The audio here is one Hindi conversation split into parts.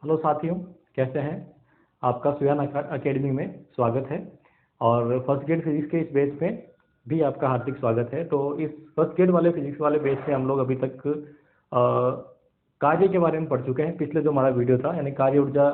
हेलो साथियों, कैसे हैं? आपका सुयान अकेडमी में स्वागत है। और फर्स्ट ग्रेड फिजिक्स के इस बेच पे भी आपका हार्दिक स्वागत है। तो इस फर्स्ट ग्रेड वाले फिजिक्स वाले बेच में हम लोग अभी तक कार्य के बारे में पढ़ चुके हैं। पिछले जो हमारा वीडियो था यानी कार्य ऊर्जा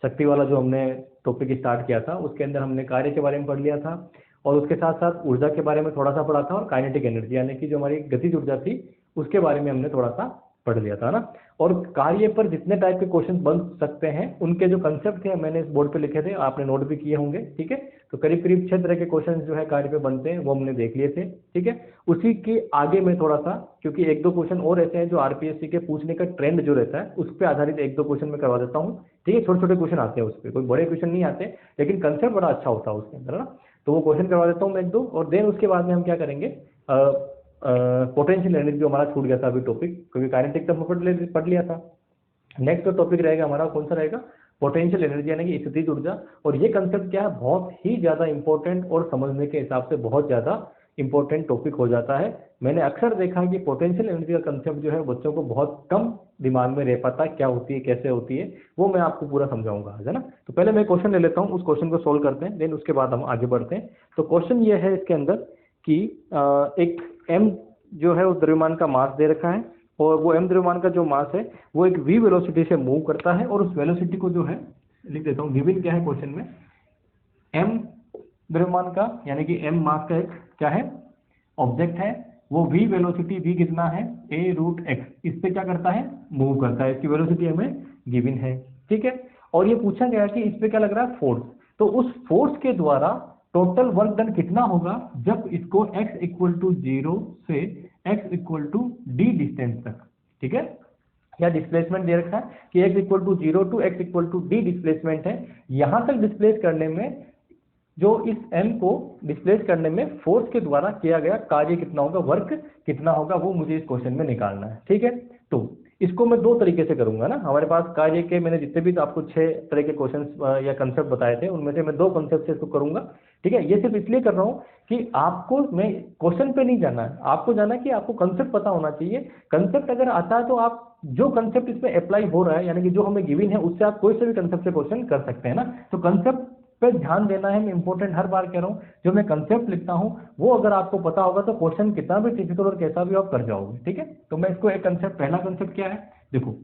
शक्ति वाला जो हमने टॉपिक स्टार्ट किया था, उसके अंदर हमने कार्य के बारे में पढ़ लिया था और उसके साथ साथ ऊर्जा के बारे में थोड़ा सा पढ़ा था और काइनेटिक एनर्जी यानी कि जो हमारी गतिज ऊर्जा थी उसके बारे में हमने थोड़ा सा पढ़ लिया था ना। और कार्य पर जितने टाइप के क्वेश्चन बन सकते हैं उनके जो कंसेप्ट थे मैंने इस बोर्ड पे लिखे थे, आपने नोट भी किए होंगे। ठीक है, तो करीब करीब 6 तरह के क्वेश्चन जो है कार्य पे बनते हैं वो हमने देख लिए थे। ठीक है, उसी के आगे में थोड़ा सा, क्योंकि एक दो क्वेश्चन और रहते हैं जो आरपीएससी के पूछने का ट्रेंड जो रहता है उस पर आधारित एक दो क्वेश्चन में करवा देता हूँ। ठीक है, छोटे छोटे क्वेश्चन आते हैं उस पर, कोई बड़े क्वेश्चन नहीं आते, लेकिन कंसेप्ट बड़ा अच्छा होता है उसके अंदर ना। तो वो क्वेश्चन करवा देता हूँ मैं एक दो, और देन उसके बाद में हम क्या करेंगे, पोटेंशियल एनर्जी जो हमारा छूट गया था अभी टॉपिक, क्योंकि काइनेटिक तो पढ़ लिया था। नेक्स्ट टॉपिक रहेगा हमारा, कौन सा रहेगा? पोटेंशियल एनर्जी यानी कि स्थितिज ऊर्जा। और ये कंसेप्ट क्या है, बहुत ही ज्यादा इंपॉर्टेंट और समझने के हिसाब से बहुत ज्यादा इंपॉर्टेंट टॉपिक हो जाता है। मैंने अक्सर देखा है कि पोटेंशियल एनर्जी का कंसेप्ट जो है बच्चों को बहुत कम दिमाग में रह पाता, क्या होती है कैसे होती है, वो मैं आपको पूरा समझाऊंगा, है ना। तो पहले मैं क्वेश्चन ले लेता हूँ, उस क्वेश्चन को सोल्व करते हैं, देन उसके बाद हम आगे बढ़ते हैं। तो क्वेश्चन ये है इसके अंदर कि एक m जो है उस द्रव्यमान का मास दे रखा है, और वो m द्रव्यमान का जो मास है वो एक v वेलोसिटी से मूव करता है, और उस वेलोसिटी को जो है लिख देता हूँ, गिवन क्या है क्वेश्चन में, m द्रव्यमान का यानी कि m मास का एक क्या है, ऑब्जेक्ट है, वो v वेलोसिटी, v कितना है a√x, इस पे क्या करता है, मूव करता है, इसकी वेलोसिटी हमें गिवन है। ठीक है, और ये पूछा गया कि इस पे क्या लग रहा है, फोर्स। तो उस फोर्स के द्वारा टोटल वर्क डन कितना होगा जब इसको x इक्वल टू 0 से x equal to d distance तक, ठीक है, या डिस्प्लेसमेंट दे रखा है कि x equal to 0 to x equal to d displacement है। यहां तक डिस्प्लेस करने में, जो इस m को डिस्प्लेस करने में फोर्स के द्वारा किया गया कार्य कितना होगा, वर्क कितना होगा, वो मुझे इस क्वेश्चन में निकालना है। ठीक है, तो इसको मैं दो तरीके से करूंगा ना। हमारे पास कार्य के मैंने जितने भी आपको 6 तरह के क्वेश्चंस या कंसेप्ट बताए थे उनमें से मैं दो कंसेप्ट से इसको करूंगा। ठीक है, ये सिर्फ इसलिए कर रहा हूँ कि आपको, मैं क्वेश्चन पे नहीं जाना है, आपको जाना है कि आपको कंसेप्ट पता होना चाहिए। कंसेप्ट अगर आता है तो आप जो कंसेप्ट इसमें अप्लाई हो रहा है यानी कि जो हमें गिवन है उससे आप कोई से भी कंसेप्ट से क्वेश्चन कर सकते हैं ना। तो कंसेप्ट पे ध्यान देना है, मैं इंपॉर्टेंट हर बार कह रहा हूँ, जो मैं कंसेप्ट लिखता हूँ वो अगर आपको पता होगा तो क्वेश्चन कितना भी डिफिकल्ट और कैसा भी आप कर जाओगे। ठीक है, तो मैं इसको एक कंसेप्ट, पहला कंसेप्ट क्या है, देखो,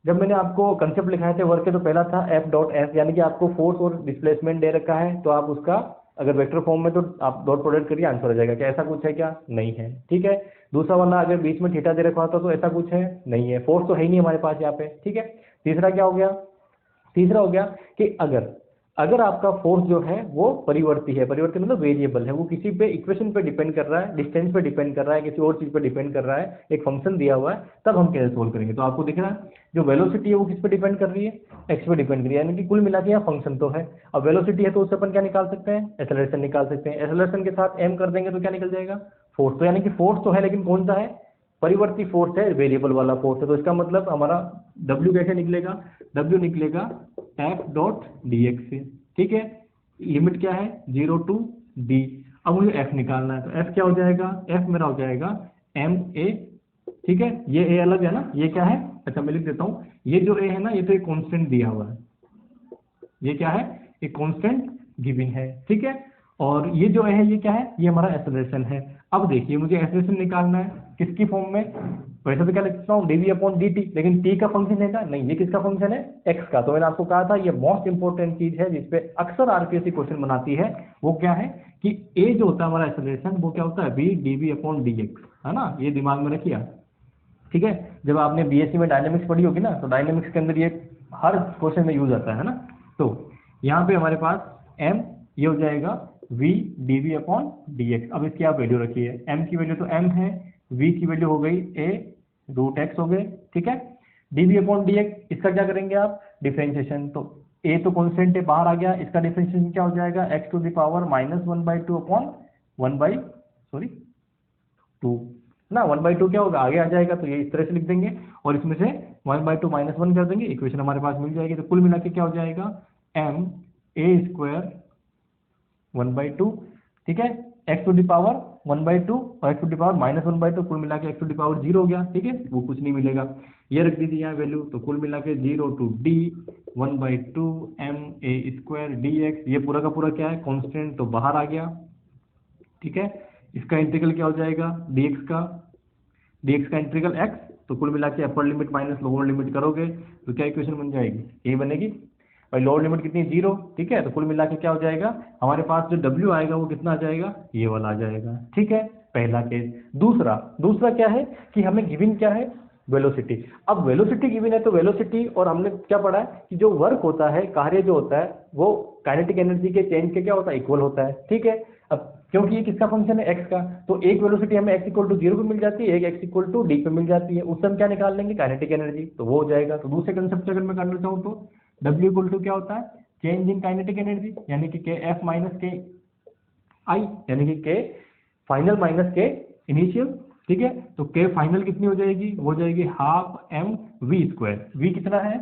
जब मैंने आपको कंसेप्ट लिखाए थे वर्क के, तो पहला था F.S यानी कि आपको फोर्स और डिस्प्लेसमेंट दे रखा है, तो आप उसका अगर वेक्टर फॉर्म में तो आप डॉट प्रोडक्ट करिए, आंसर हो जाएगा। क्या ऐसा कुछ है क्या? नहीं है। ठीक है, दूसरा वाला अगर बीच में थीटा दे रखा होता तो ऐसा कुछ है? नहीं है, फोर्स तो है ही नहीं हमारे पास यहाँ पे। ठीक है, तीसरा क्या हो गया, तीसरा हो गया कि अगर आपका फोर्स जो है वो परिवर्ती है, परिवर्ती मतलब वेरिएबल है, वो किसी पे इक्वेशन पे डिपेंड कर रहा है, डिस्टेंस पे डिपेंड कर रहा है, किसी और चीज पे डिपेंड कर रहा है, एक फंक्शन दिया हुआ है, तब हम कैसे सोल्व करेंगे। तो आपको दिख रहा है जो वेलोसिटी है वो किस पे डिपेंड कर रही है, एक्स पे डिपेंड कर रही है, यानी कि कुल मिला के यहाँ फंक्शन तो है। अब वेलोसिटी है तो उससे अपन क्या निकाल सकते हैं, एक्सेलरेशन निकाल सकते हैं। एक्सेलरेशन के साथ m कर देंगे तो क्या निकल जाएगा, फोर्स। तो यानी कि फोर्स तो है लेकिन कौन सा है, परिवर्ती फोर्स है, वेरिएबल वाला फोर्स है। तो इसका मतलब हमारा W कैसे निकलेगा, W निकलेगा F.dx से। ठीक है, लिमिट क्या है 0 टू d। अब मुझे f निकालना है, तो f क्या हो जाएगा, f मेरा हो जाएगा ma। ठीक है, ये a अलग है ना, ये क्या है, अच्छा मैं लिख देता हूँ, ये जो a है ना ये तो एक कांस्टेंट दिया हुआ है, ये क्या है, एक कांस्टेंट गिवन है। ठीक है, और ये जो है ये क्या है, ये हमारा एक्सेलरेशन है। अब देखिए मुझे एक्सेलरेशन निकालना है किसकी फॉर्म में, वैसे तो क्या लिख सकता हूँ dv/dt, लेकिन t का फंक्शन है क्या, नहीं, ये किसका फंक्शन है, x का। तो मैंने आपको कहा था ये मोस्ट इंपोर्टेंट चीज है जिसपे अक्सर आरपीएससी क्वेश्चन बनाती है, वो क्या है कि a जो होता है हमारा एक्सेलरेशन वो क्या होता है, v dv/dx, है ना, ये दिमाग में रखिए। ठीक है, जब आपने बीएससी में डायनेमिक्स पढ़ी होगी ना, तो डायनेमिक्स के अंदर ये हर क्वेश्चन में यूज आता है ना। तो यहाँ पे हमारे पास m ये हो जाएगा v dv/dx। अब इसकी आप वैल्यू रखिए, m की वैल्यू तो m है, v की वैल्यू हो गई a√x हो गए। ठीक है, dv/dx इसका क्या करेंगे आप, डिफरेंशिएशन। तो a तो कॉन्स्टेंट है, बाहर आ गया, इसका डिफरेंशिएशन क्या हो जाएगा, x टू द पावर -1/2 ना, 1/2 क्या होगा, आगे आ जाएगा, तो ये इस तरह से लिख देंगे और इसमें से 1/2 -1 कर देंगे, इक्वेशन हमारे पास मिल जाएगी। तो कुल मिला के क्या हो जाएगा, ma² 1/2। ठीक है, x टू द पावर 1/2 और x टू द पावर -1/2, कुल मिला के x टू द पावर 0 हो गया, ठीक है, वो कुछ नहीं मिलेगा। ये रख दीजिए यहाँ वैल्यू, तो कुल मिला के 0 to d 1/2 ma² dx, ये पूरा का पूरा क्या है, कांस्टेंट, तो बाहर आ गया, ठीक है। इसका इंटीग्रल क्या हो जाएगा, dx का इंटीग्रल x, तो कुल मिला के upper limit minus lower limit करोगे तो क्या इक्वेशन बन जाएगी, ये बनेगी। और लोअर लिमिट कितनी, 0, ठीक है, तो कुल मिला के क्या हो जाएगा, हमारे पास जो w आएगा वो कितना आ जाएगा, ये वाला आ जाएगा, ठीक है, पहला केस। दूसरा क्या है कि हमें गिवन क्या है, वेलोसिटी। अब वेलोसिटी गिवन है तो वेलोसिटी, और हमने क्या पढ़ा है कि जो वर्क होता है, कार्य जो होता है वो काइनेटिक एनर्जी के चेंज के क्या होता है, इक्वल होता है, ठीक है। अब क्योंकि ये किसका फंक्शन है, x का, तो एक वेलोसिटी हमें x = 0 पे मिल जाती है, एक x = d पे मिल जाती है, उससे हम क्या निकाल लेंगे, काइनेटिक एनर्जी, तो वो हो जाएगा। तो दूसरे कंसेप्ट से अगर मैं करना चाहूँ तो w क्या होता है, चेंज इन काइनेटिक एनर्जी, यानी कि kF - k I, यानी कि k final minus k initial, ठीक है। तो k फाइनल कितनी हो जाएगी, वो हो जाएगी ½ v कितना है,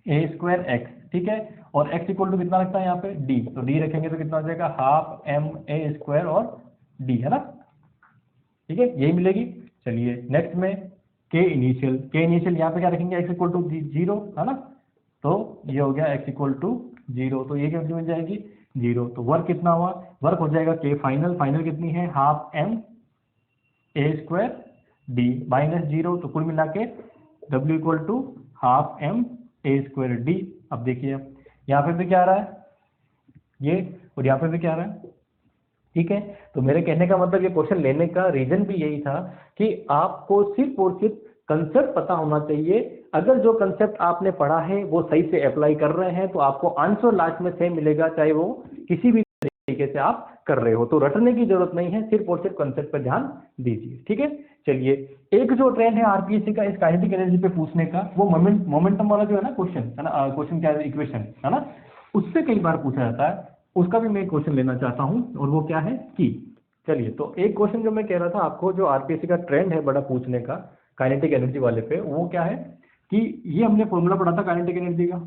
a² x, ठीक है, और x = कितना रखता है यहाँ पे, d, तो d रखेंगे तो कितना हो जाएगा, ½ ma² और d, है ना, ठीक है, यही मिलेगी। चलिए नेक्स्ट में k इनिशियल यहाँ पे क्या रखेंगे, x = 0, है ना, तो ये हो गया x = 0, तो ये क्या मिल जाएगी, 0। तो वर्क कितना हुआ, वर्क हो जाएगा k फाइनल कितनी है, ½ ma² d -0, तो कुल मिला के w = ½ ma² d। अब देखिए यहाँ पे भी क्या आ रहा है ये, और यहाँ पे भी क्या आ रहा है, ठीक है। तो मेरे कहने का मतलब ये क्वेश्चन लेने का रीजन भी यही था कि आपको सिर्फ और सिर्फ कंसेप्ट पता होना चाहिए। अगर जो कंसेप्ट आपने पढ़ा है वो सही से अप्लाई कर रहे हैं तो आपको आंसर लास्ट में सेम मिलेगा, चाहे वो किसी भी तरीके से आप कर रहे हो। तो रटने की जरूरत नहीं है, सिर्फ और सिर्फ कंसेप्ट पर ध्यान दीजिए, ठीक है। चलिए एक जो ट्रेंड है आरपीएससी का इस काइनेटिक एनर्जी पे पूछने का, वो मोमेंटम वाला जो है ना क्वेश्चन, है ना, क्वेश्चन क्या है, इक्वेशन, है ना, उससे कई बार पूछा जाता है, उसका भी मैं क्वेश्चन लेना चाहता हूं, और वो क्या है कि, चलिए तो एक क्वेश्चन जो मैं कह रहा था आपको, जो आरपीएससी का ट्रेंड है बड़ा पूछने का काइनेटिक एनर्जी वाले पे, वो क्या है कि ये हमने फॉर्मूला पढ़ा था काइनेटिक एनर्जी का,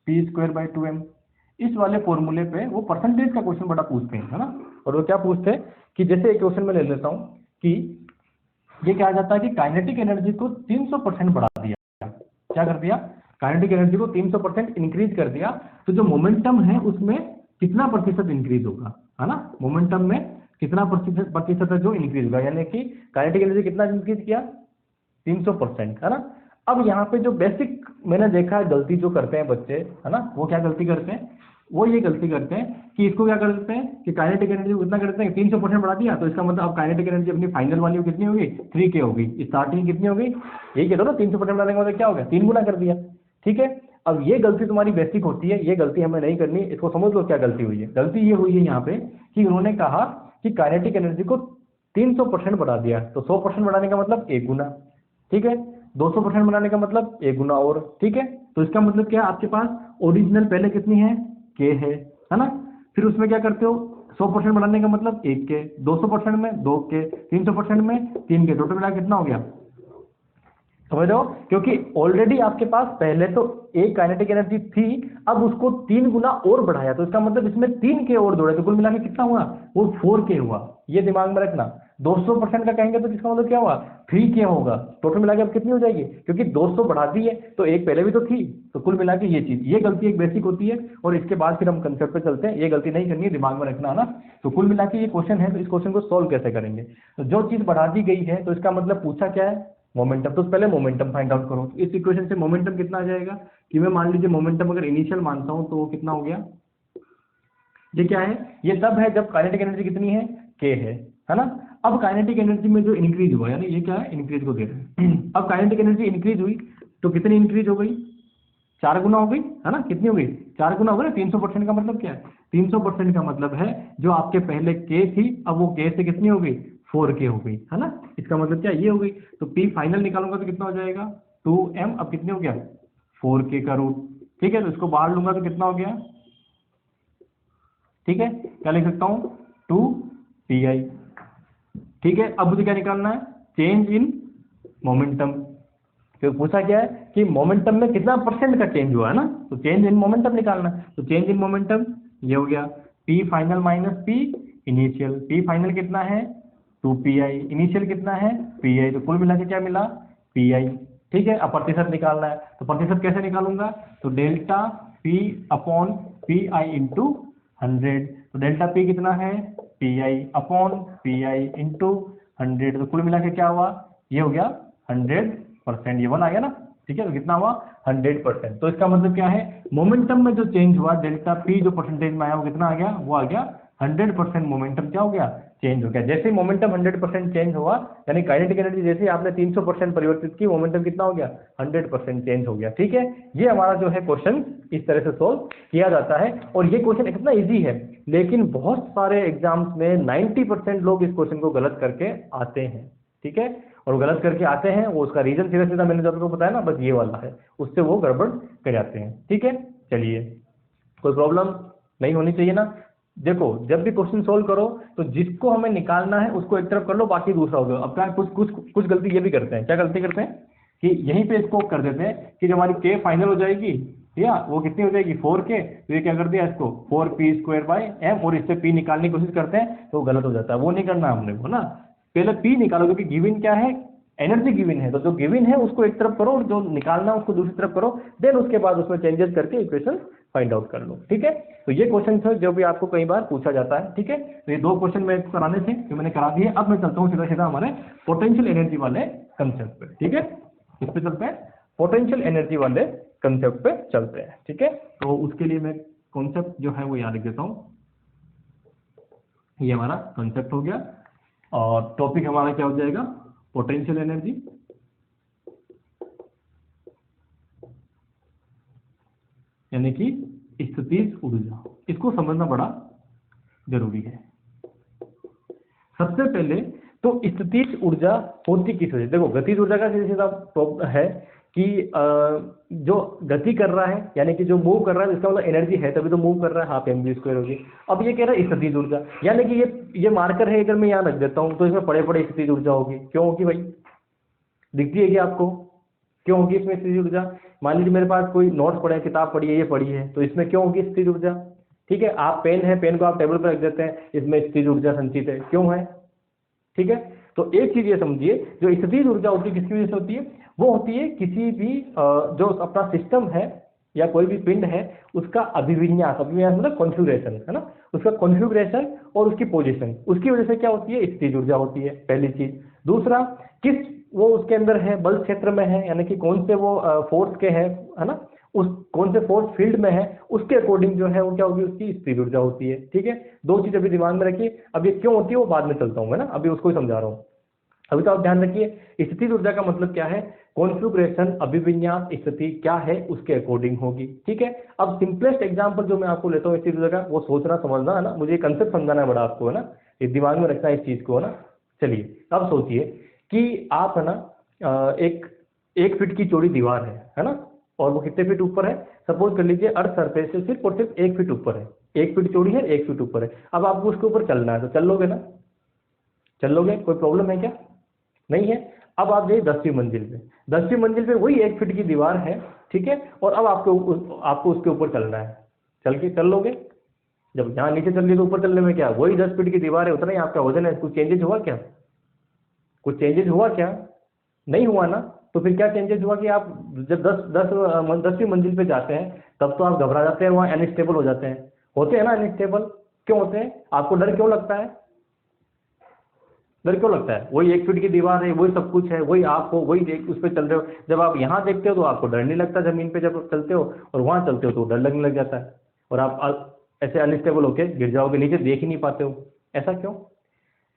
p²/2m, इस वाले फॉर्मूले पे वो परसेंटेज का क्वेश्चन बड़ा पूछते हैं, है ना। और वो क्या पूछते हैं कि जैसे एक क्वेश्चन में ले लेता हूं कि ये क्या आ जाता है कि काइनेटिक एनर्जी को 300% बढ़ा दिया, क्या कर दिया, काइनेटिक एनर्जी को 300% इंक्रीज कर दिया, तो जो मोमेंटम है उसमें कितना प्रतिशत इंक्रीज होगा, है ना, मोमेंटम में कितना प्रतिशत है जो इंक्रीज होगा, यानी कि काइनेटिक एनर्जी कितना इंक्रीज किया, 300%, है ना। अब यहाँ पे जो बेसिक मैंने देखा है गलती जो करते हैं बच्चे, है ना, वो क्या गलती करते हैं, वो ये गलती करते हैं कि इसको क्या करते हैं कि काइनेटिक एनर्जी को कितना करते हैं, 300% बढ़ा दिया, तो इसका मतलब अब काइनेटिक एनर्जी अपनी फाइनल वैल्यू कितनी होगी, 3k होगी, स्टार्टिंग कितनी होगी, यही कह दो ना, 300% बढ़ाने का मतलब क्या हो गया, 3 गुना कर दिया, ठीक है। अब ये गलती तुम्हारी बेसिक होती है, ये गलती हमें नहीं करनी, इसको समझ लो क्या गलती हुई है। गलती ये हुई है यहाँ पे कि उन्होंने कहा कि काइनेटिक एनर्जी को 300% बढ़ा दिया, तो 100% बढ़ाने का मतलब 1 गुना, ठीक है, 200% बनाने का मतलब 1 गुना और, ठीक है। तो इसका मतलब क्या है, आपके पास ओरिजिनल पहले कितनी है, k है ना, फिर उसमें क्या करते हो, 100% बढ़ाने का मतलब 1k, 200% में 2k, 300% में 3k, टोटल मिला कितना हो गया, समझ रहे हो, क्योंकि ऑलरेडी आपके पास पहले तो एक काइनेटिक एनर्जी थी, अब उसको 3 गुना और बढ़ाया, तो इसका मतलब इसमें 3k और जोड़े, तो कुल मिला के कितना हुआ, वो 4k हुआ, ये दिमाग में रखना। 200% का कहेंगे तो इसका मतलब क्या हुआ, 3k होगा, टोटल मिला के अब कितनी हो जाएगी, क्योंकि 200 बढ़ा दी है तो एक पहले भी तो थी, तो कुल मिला के ये चीज, ये गलती एक बेसिक होती है, और इसके बाद फिर हम कंसेप्ट पे चलते हैं, ये गलती नहीं करनी है, दिमाग में रखना, है ना। तो कुल मिला के ये क्वेश्चन है, तो इस क्वेश्चन को सोल्व कैसे करेंगे, तो जो चीज बढ़ा दी गई है तो इसका मतलब पूछा क्या है, मोमेंटम, तो पहले मोमेंटम फाइंड आउट करो। तो इस इक्वेशन से मोमेंटम कितना आ जाएगा कि मैं मान लीजिए मोमेंटम अगर इनिशियल मानता हूं तो वो कितना हो गया, ये क्या है, ये तब है जब काइनेटिक एनर्जी कितनी है, k है ना। अब काइनेटिक एनर्जी में जो इंक्रीज हुआ, यानी ये क्या है, इंक्रीज को दे रहे हैं। अब काइनेटिक एनर्जी इंक्रीज हुई तो कितनी इंक्रीज हो गई, 4 गुना हो गई, है ना, कितनी हो गई, 4 गुना हो गई ना। 300% का मतलब क्या है, 300% का मतलब है जो आपके पहले k थी, अब वो k से कितनी हो गई, 4k हो गई, है ना। इसका मतलब क्या, ये हो गई, तो p फाइनल निकालूंगा तो कितना हो जाएगा, 2m, अब कितने हो गया, 4k का रूट, ठीक है। तो इसको बाहर लूंगा तो कितना हो गया, ठीक है, क्या लिख सकता हूं, 2pi, ठीक है। अब मुझे क्या निकालना है, चेंज इन मोमेंटम, तो पूछा क्या है कि मोमेंटम में कितना परसेंट का चेंज हुआ है ना, तो चेंज इन मोमेंटम निकालना। तो चेंज इन मोमेंटम ये हो गया p final minus p initial, p final कितना है 2 pi, इनिशियल कितना है pi, तो कुल मिला के क्या मिला pi। ठीक है, अब प्रतिशत निकालना है, तो प्रतिशत कैसे निकालूंगा, तो delta p upon P I into 100, तो डेल्टा p कितना है pi upon P I into 100, तो कुल मिला के क्या हुआ, ये हो गया 100%, ये 1 आ गया ना। ठीक है, तो कितना हुआ 100%, तो इसका मतलब क्या है, मोमेंटम में जो चेंज हुआ डेल्टा p जो परसेंटेज में आया वो कितना आ गया, वो आ गया 100%। मोमेंटम क्या हो गया, चेंज हो गया। जैसे ही मोमेंटम 100% चेंज हुआ, यानी काइनेटिक एनर्जी जैसे ही आपने 300% परिवर्तित की, मोमेंटम कितना हो गया 100% चेंज हो गया। ठीक है, ये हमारा जो है क्वेश्चन इस तरह से सोल्व किया जाता है, और ये क्वेश्चन कितना इजी है, लेकिन बहुत सारे एग्जाम्स में 90% लोग इस क्वेश्चन को गलत करके आते हैं। ठीक है, और गलत करके आते हैं, वो उसका रीजन सीधा सीधा मैंने जब बताया ना, बस ये वाला है, उससे वो गड़बड़ कर जाते हैं। ठीक है, चलिए, कोई प्रॉब्लम नहीं होनी चाहिए ना। देखो, जब भी क्वेश्चन सोल्व करो तो जिसको हमें निकालना है उसको एक तरफ कर लो, बाकी दूसरा हो गया। अब क्या कुछ कुछ कुछ गलती ये भी करते हैं, क्या गलती करते हैं कि यहीं पे इसको कर देते हैं कि जब हमारी के फाइनल हो जाएगी, या वो कितनी हो जाएगी 4k, तो ये क्या कर दिया इसको 4p²/m, और इससे p निकालने की कोशिश करते हैं, तो गलत हो जाता है। वो नहीं करना हमने को ना, पहले p निकालो, क्योंकि गिवन क्या है, एनर्जी गिवन है, तो जो गिवन है उसको एक तरफ करो, और जो निकालना है उसको दूसरी तरफ करो, देन उसके बाद उसमें चेंजेस करके इक्वेशन फाइंड आउट कर लो। ठीक है, तो ये क्वेश्चन था जो भी आपको कई बार पूछा जाता है। ठीक है, तो ये 2 क्वेश्चन मैं कराने थे जो मैंने करा दिए। अब मैं चलता हूँ सीधा सीधा हमारे पोटेंशियल एनर्जी वाले कंसेप्ट पे। ठीक है, किस पे चलते हैं, पोटेंशियल एनर्जी वाले कंसेप्ट पे चलते हैं। ठीक है, तो उसके लिए मैं कॉन्सेप्ट जो है वो याद रख देता हूँ। ये हमारा कंसेप्ट हो गया, और टॉपिक हमारा क्या हो जाएगा, पोटेंशियल एनर्जी, यानी कि स्थितिज ऊर्जा। इसको समझना बड़ा जरूरी है। सबसे पहले तो स्थितिज ऊर्जा होती किस वजह से, देखो गतिज ऊर्जा का सीधा सीधा है कि जो गति कर रहा है, यानी कि जो मूव कर रहा है, इसका मतलब एनर्जी है, तभी तो मूव कर रहा है, हाफ mv² होगी। अब ये कह रहा है स्थितिज ऊर्जा, यानी कि ये मार्कर है, अगर मैं यहाँ रख देता हूँ तो इसमें पड़े पड़े स्थितिज ऊर्जा होगी। क्यों होगी भाई, दिखती है क्या आपको, क्यों होगी इसमें स्थितिज ऊर्जा। मान लीजिए मेरे पास कोई नोट्स पढ़े, किताब पढ़ी है, ये पढ़ी है, तो इसमें क्यों होगी स्थितिज ऊर्जा। ठीक है, आप पेन है, पेन को आप टेबल पर रख देते हैं, इसमें स्थितिज ऊर्जा संचित है, क्यों है। ठीक है, तो एक चीज ये समझिए, जो स्थितिज ऊर्जा होती है किसकी वजह से होती है, वो होती है किसी भी जो अपना सिस्टम है या कोई भी पिंड है, उसका अभिविन्यास, अभिविन्यास मतलब कॉन्फ़िगरेशन है ना, उसका कॉन्फ़िगरेशन और उसकी पोजीशन, उसकी वजह से क्या होती है, स्थितिज ऊर्जा होती है, पहली चीज। दूसरा, किस वो उसके अंदर है, बल क्षेत्र में है, यानी कि कौन से वो फोर्स के है ना, उस कौन से फोर्स फील्ड में है, उसके अकॉर्डिंग जो है वो क्या होगी, उसकी स्थितिज ऊर्जा होती है। ठीक है, 2 चीज अभी दिमाग में रखिए। अब ये क्यों होती है वो बाद में चलता हूँ मैं ना, अभी उसको ही समझा रहा हूँ। अभी तो आप ध्यान रखिए, स्थितिज ऊर्जा का मतलब क्या है, कॉन्फ़िगरेशन, अभिविन्यास, स्थिति क्या है उसके अकॉर्डिंग होगी। ठीक है, अब सिंपलेस्ट एग्जांपल जो मैं आपको लेता हूँ स्थितिज ऊर्जा का, वो सोचना समझना है ना, मुझे कंसेप्ट समझाना है बड़ा आपको, है ना, ये दिमाग में रखना है इस चीज को, है ना। चलिए, अब सोचिए कि आप है ना एक फीट की चौड़ी दीवार है ना, और वो कितने फीट ऊपर है, सपोज कर लीजिए अर्थ सरफेस से सिर्फ और सिर्फ 1 फीट ऊपर है, 1 फीट चौड़ी है, 1 फीट ऊपर है। अब आपको उसके ऊपर चलना है, तो चल लोगे ना, चल लोगे, कोई प्रॉब्लम है क्या, नहीं है। अब आप जाइए 10वीं मंजिल पे, 10वीं मंजिल पे वही 1 फीट की दीवार है, ठीक है, और अब आपको उसके ऊपर चलना है, चल लोगे। जब यहाँ नीचे चल रही तो ऊपर चलने में क्या, वही 10 फीट की दीवार है, उतना ही आपका वजन है, कुछ चेंजेस हुआ क्या, कुछ चेंजेस हुआ क्या, नहीं हुआ ना। तो फिर क्या चेंजेस हुआ कि आप जब 10वीं मंजिल पे जाते हैं तब तो आप घबरा जाते हैं, वहाँ अनस्टेबल हो जाते हैं, होते हैं ना अनस्टेबल, क्यों होते हैं, आपको डर क्यों लगता है, डर क्यों लगता है, वही 1 फीट की दीवार है, वही सब कुछ है, वही आप हो, वही उस पर चल रहे हो। जब आप यहाँ देखते हो तो आपको डर नहीं लगता जमीन पे जब चलते हो, और वहाँ चलते हो तो डर लगने लग जाता है, और आप ऐसे अनस्टेबल होके गिर जाओगे, नीचे देख ही नहीं पाते हो। ऐसा क्यों,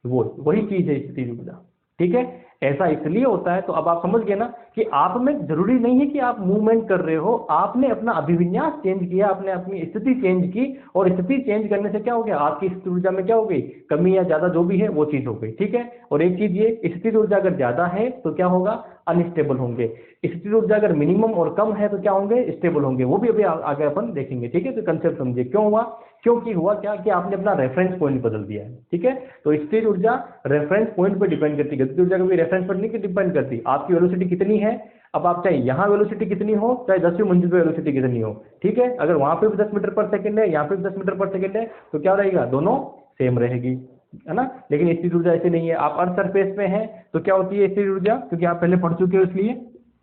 वही चीज है स्थितिज ऊर्जा। ठीक है, ऐसा इसलिए होता है। तो अब आप समझ गए ना कि आप में जरूरी नहीं है कि आप मूवमेंट कर रहे हो, आपने अपना अभिविन्यास चेंज किया, आपने अपनी स्थिति चेंज की, और स्थिति चेंज करने से क्या हो गया, आपकी स्थिति ऊर्जा में क्या हो गई, कमी या ज्यादा जो भी है वो चीज हो गई। ठीक है, और एक चीज ये, स्थिति ऊर्जा अगर ज्यादा है तो क्या होगा, अनस्टेबल होंगे, स्थिति ऊर्जा अगर मिनिमम और कम है तो क्या होंगे, स्टेबल होंगे, वो भी अभी आगे अपन देखेंगे। ठीक है, तो कंसेप्ट समझिए क्यों हुआ, क्योंकि हुआ क्या कि आपने अपना रेफरेंस पॉइंट बदल दिया है। ठीक है, तो स्थितिज ऊर्जा रेफरेंस पॉइंट पर डिपेंड करती है, गतिज ऊर्जा कभी रेफरेंस पर नहीं डिपेंड करती। आपकी वेलोसिटी कितनी है, अब आप चाहे यहाँ वेलोसिटी कितनी हो, चाहे 10वीं मंजिल पे वेलोसिटी कितनी हो, ठीक है, अगर वहां पे भी 10 मीटर पर सेकंड है, यहाँ पे भी 10 मीटर पर सेकंड है, तो क्या रहेगा, दोनों सेम रहेगी। है ना। लेकिन स्थिर ऊर्जा ऐसे नहीं है, आप अर्थ सरफेस पे हैं तो क्या होती है स्थिर ऊर्जा, क्योंकि आप पहले पढ़ चुके हो इसलिए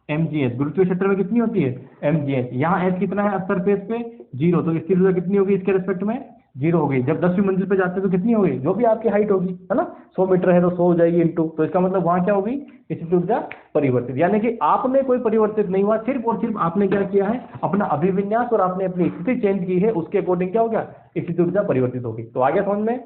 mgs, गुरुत्वीय क्षेत्र में कितनी होती है mgs, यहाँ s कितना है अर्थ सरफेस पे 0, तो स्थिर ऊर्जा कितनी होगी इसके रिस्पेक्ट में 0 हो गई। जब 10वीं मंजिल पे जाते हैं तो कितनी होगी, जो भी आपकी हाइट होगी, है ना, 100 मीटर है तो 100 हो जाएगी इंटू, तो इसका मतलब वहां क्या होगी स्थिर ऊर्जा परिवर्तित, यानी कि आपने कोई परिवर्तित नहीं हुआ, सिर्फ और सिर्फ आपने क्या किया है अपना अभिविन्यास और आपने अपनी स्थिति चेंज की है, उसके अकॉर्डिंग क्या हो गया स्थिर ऊर्जा परिवर्तित होगी। तो आगे समझ में,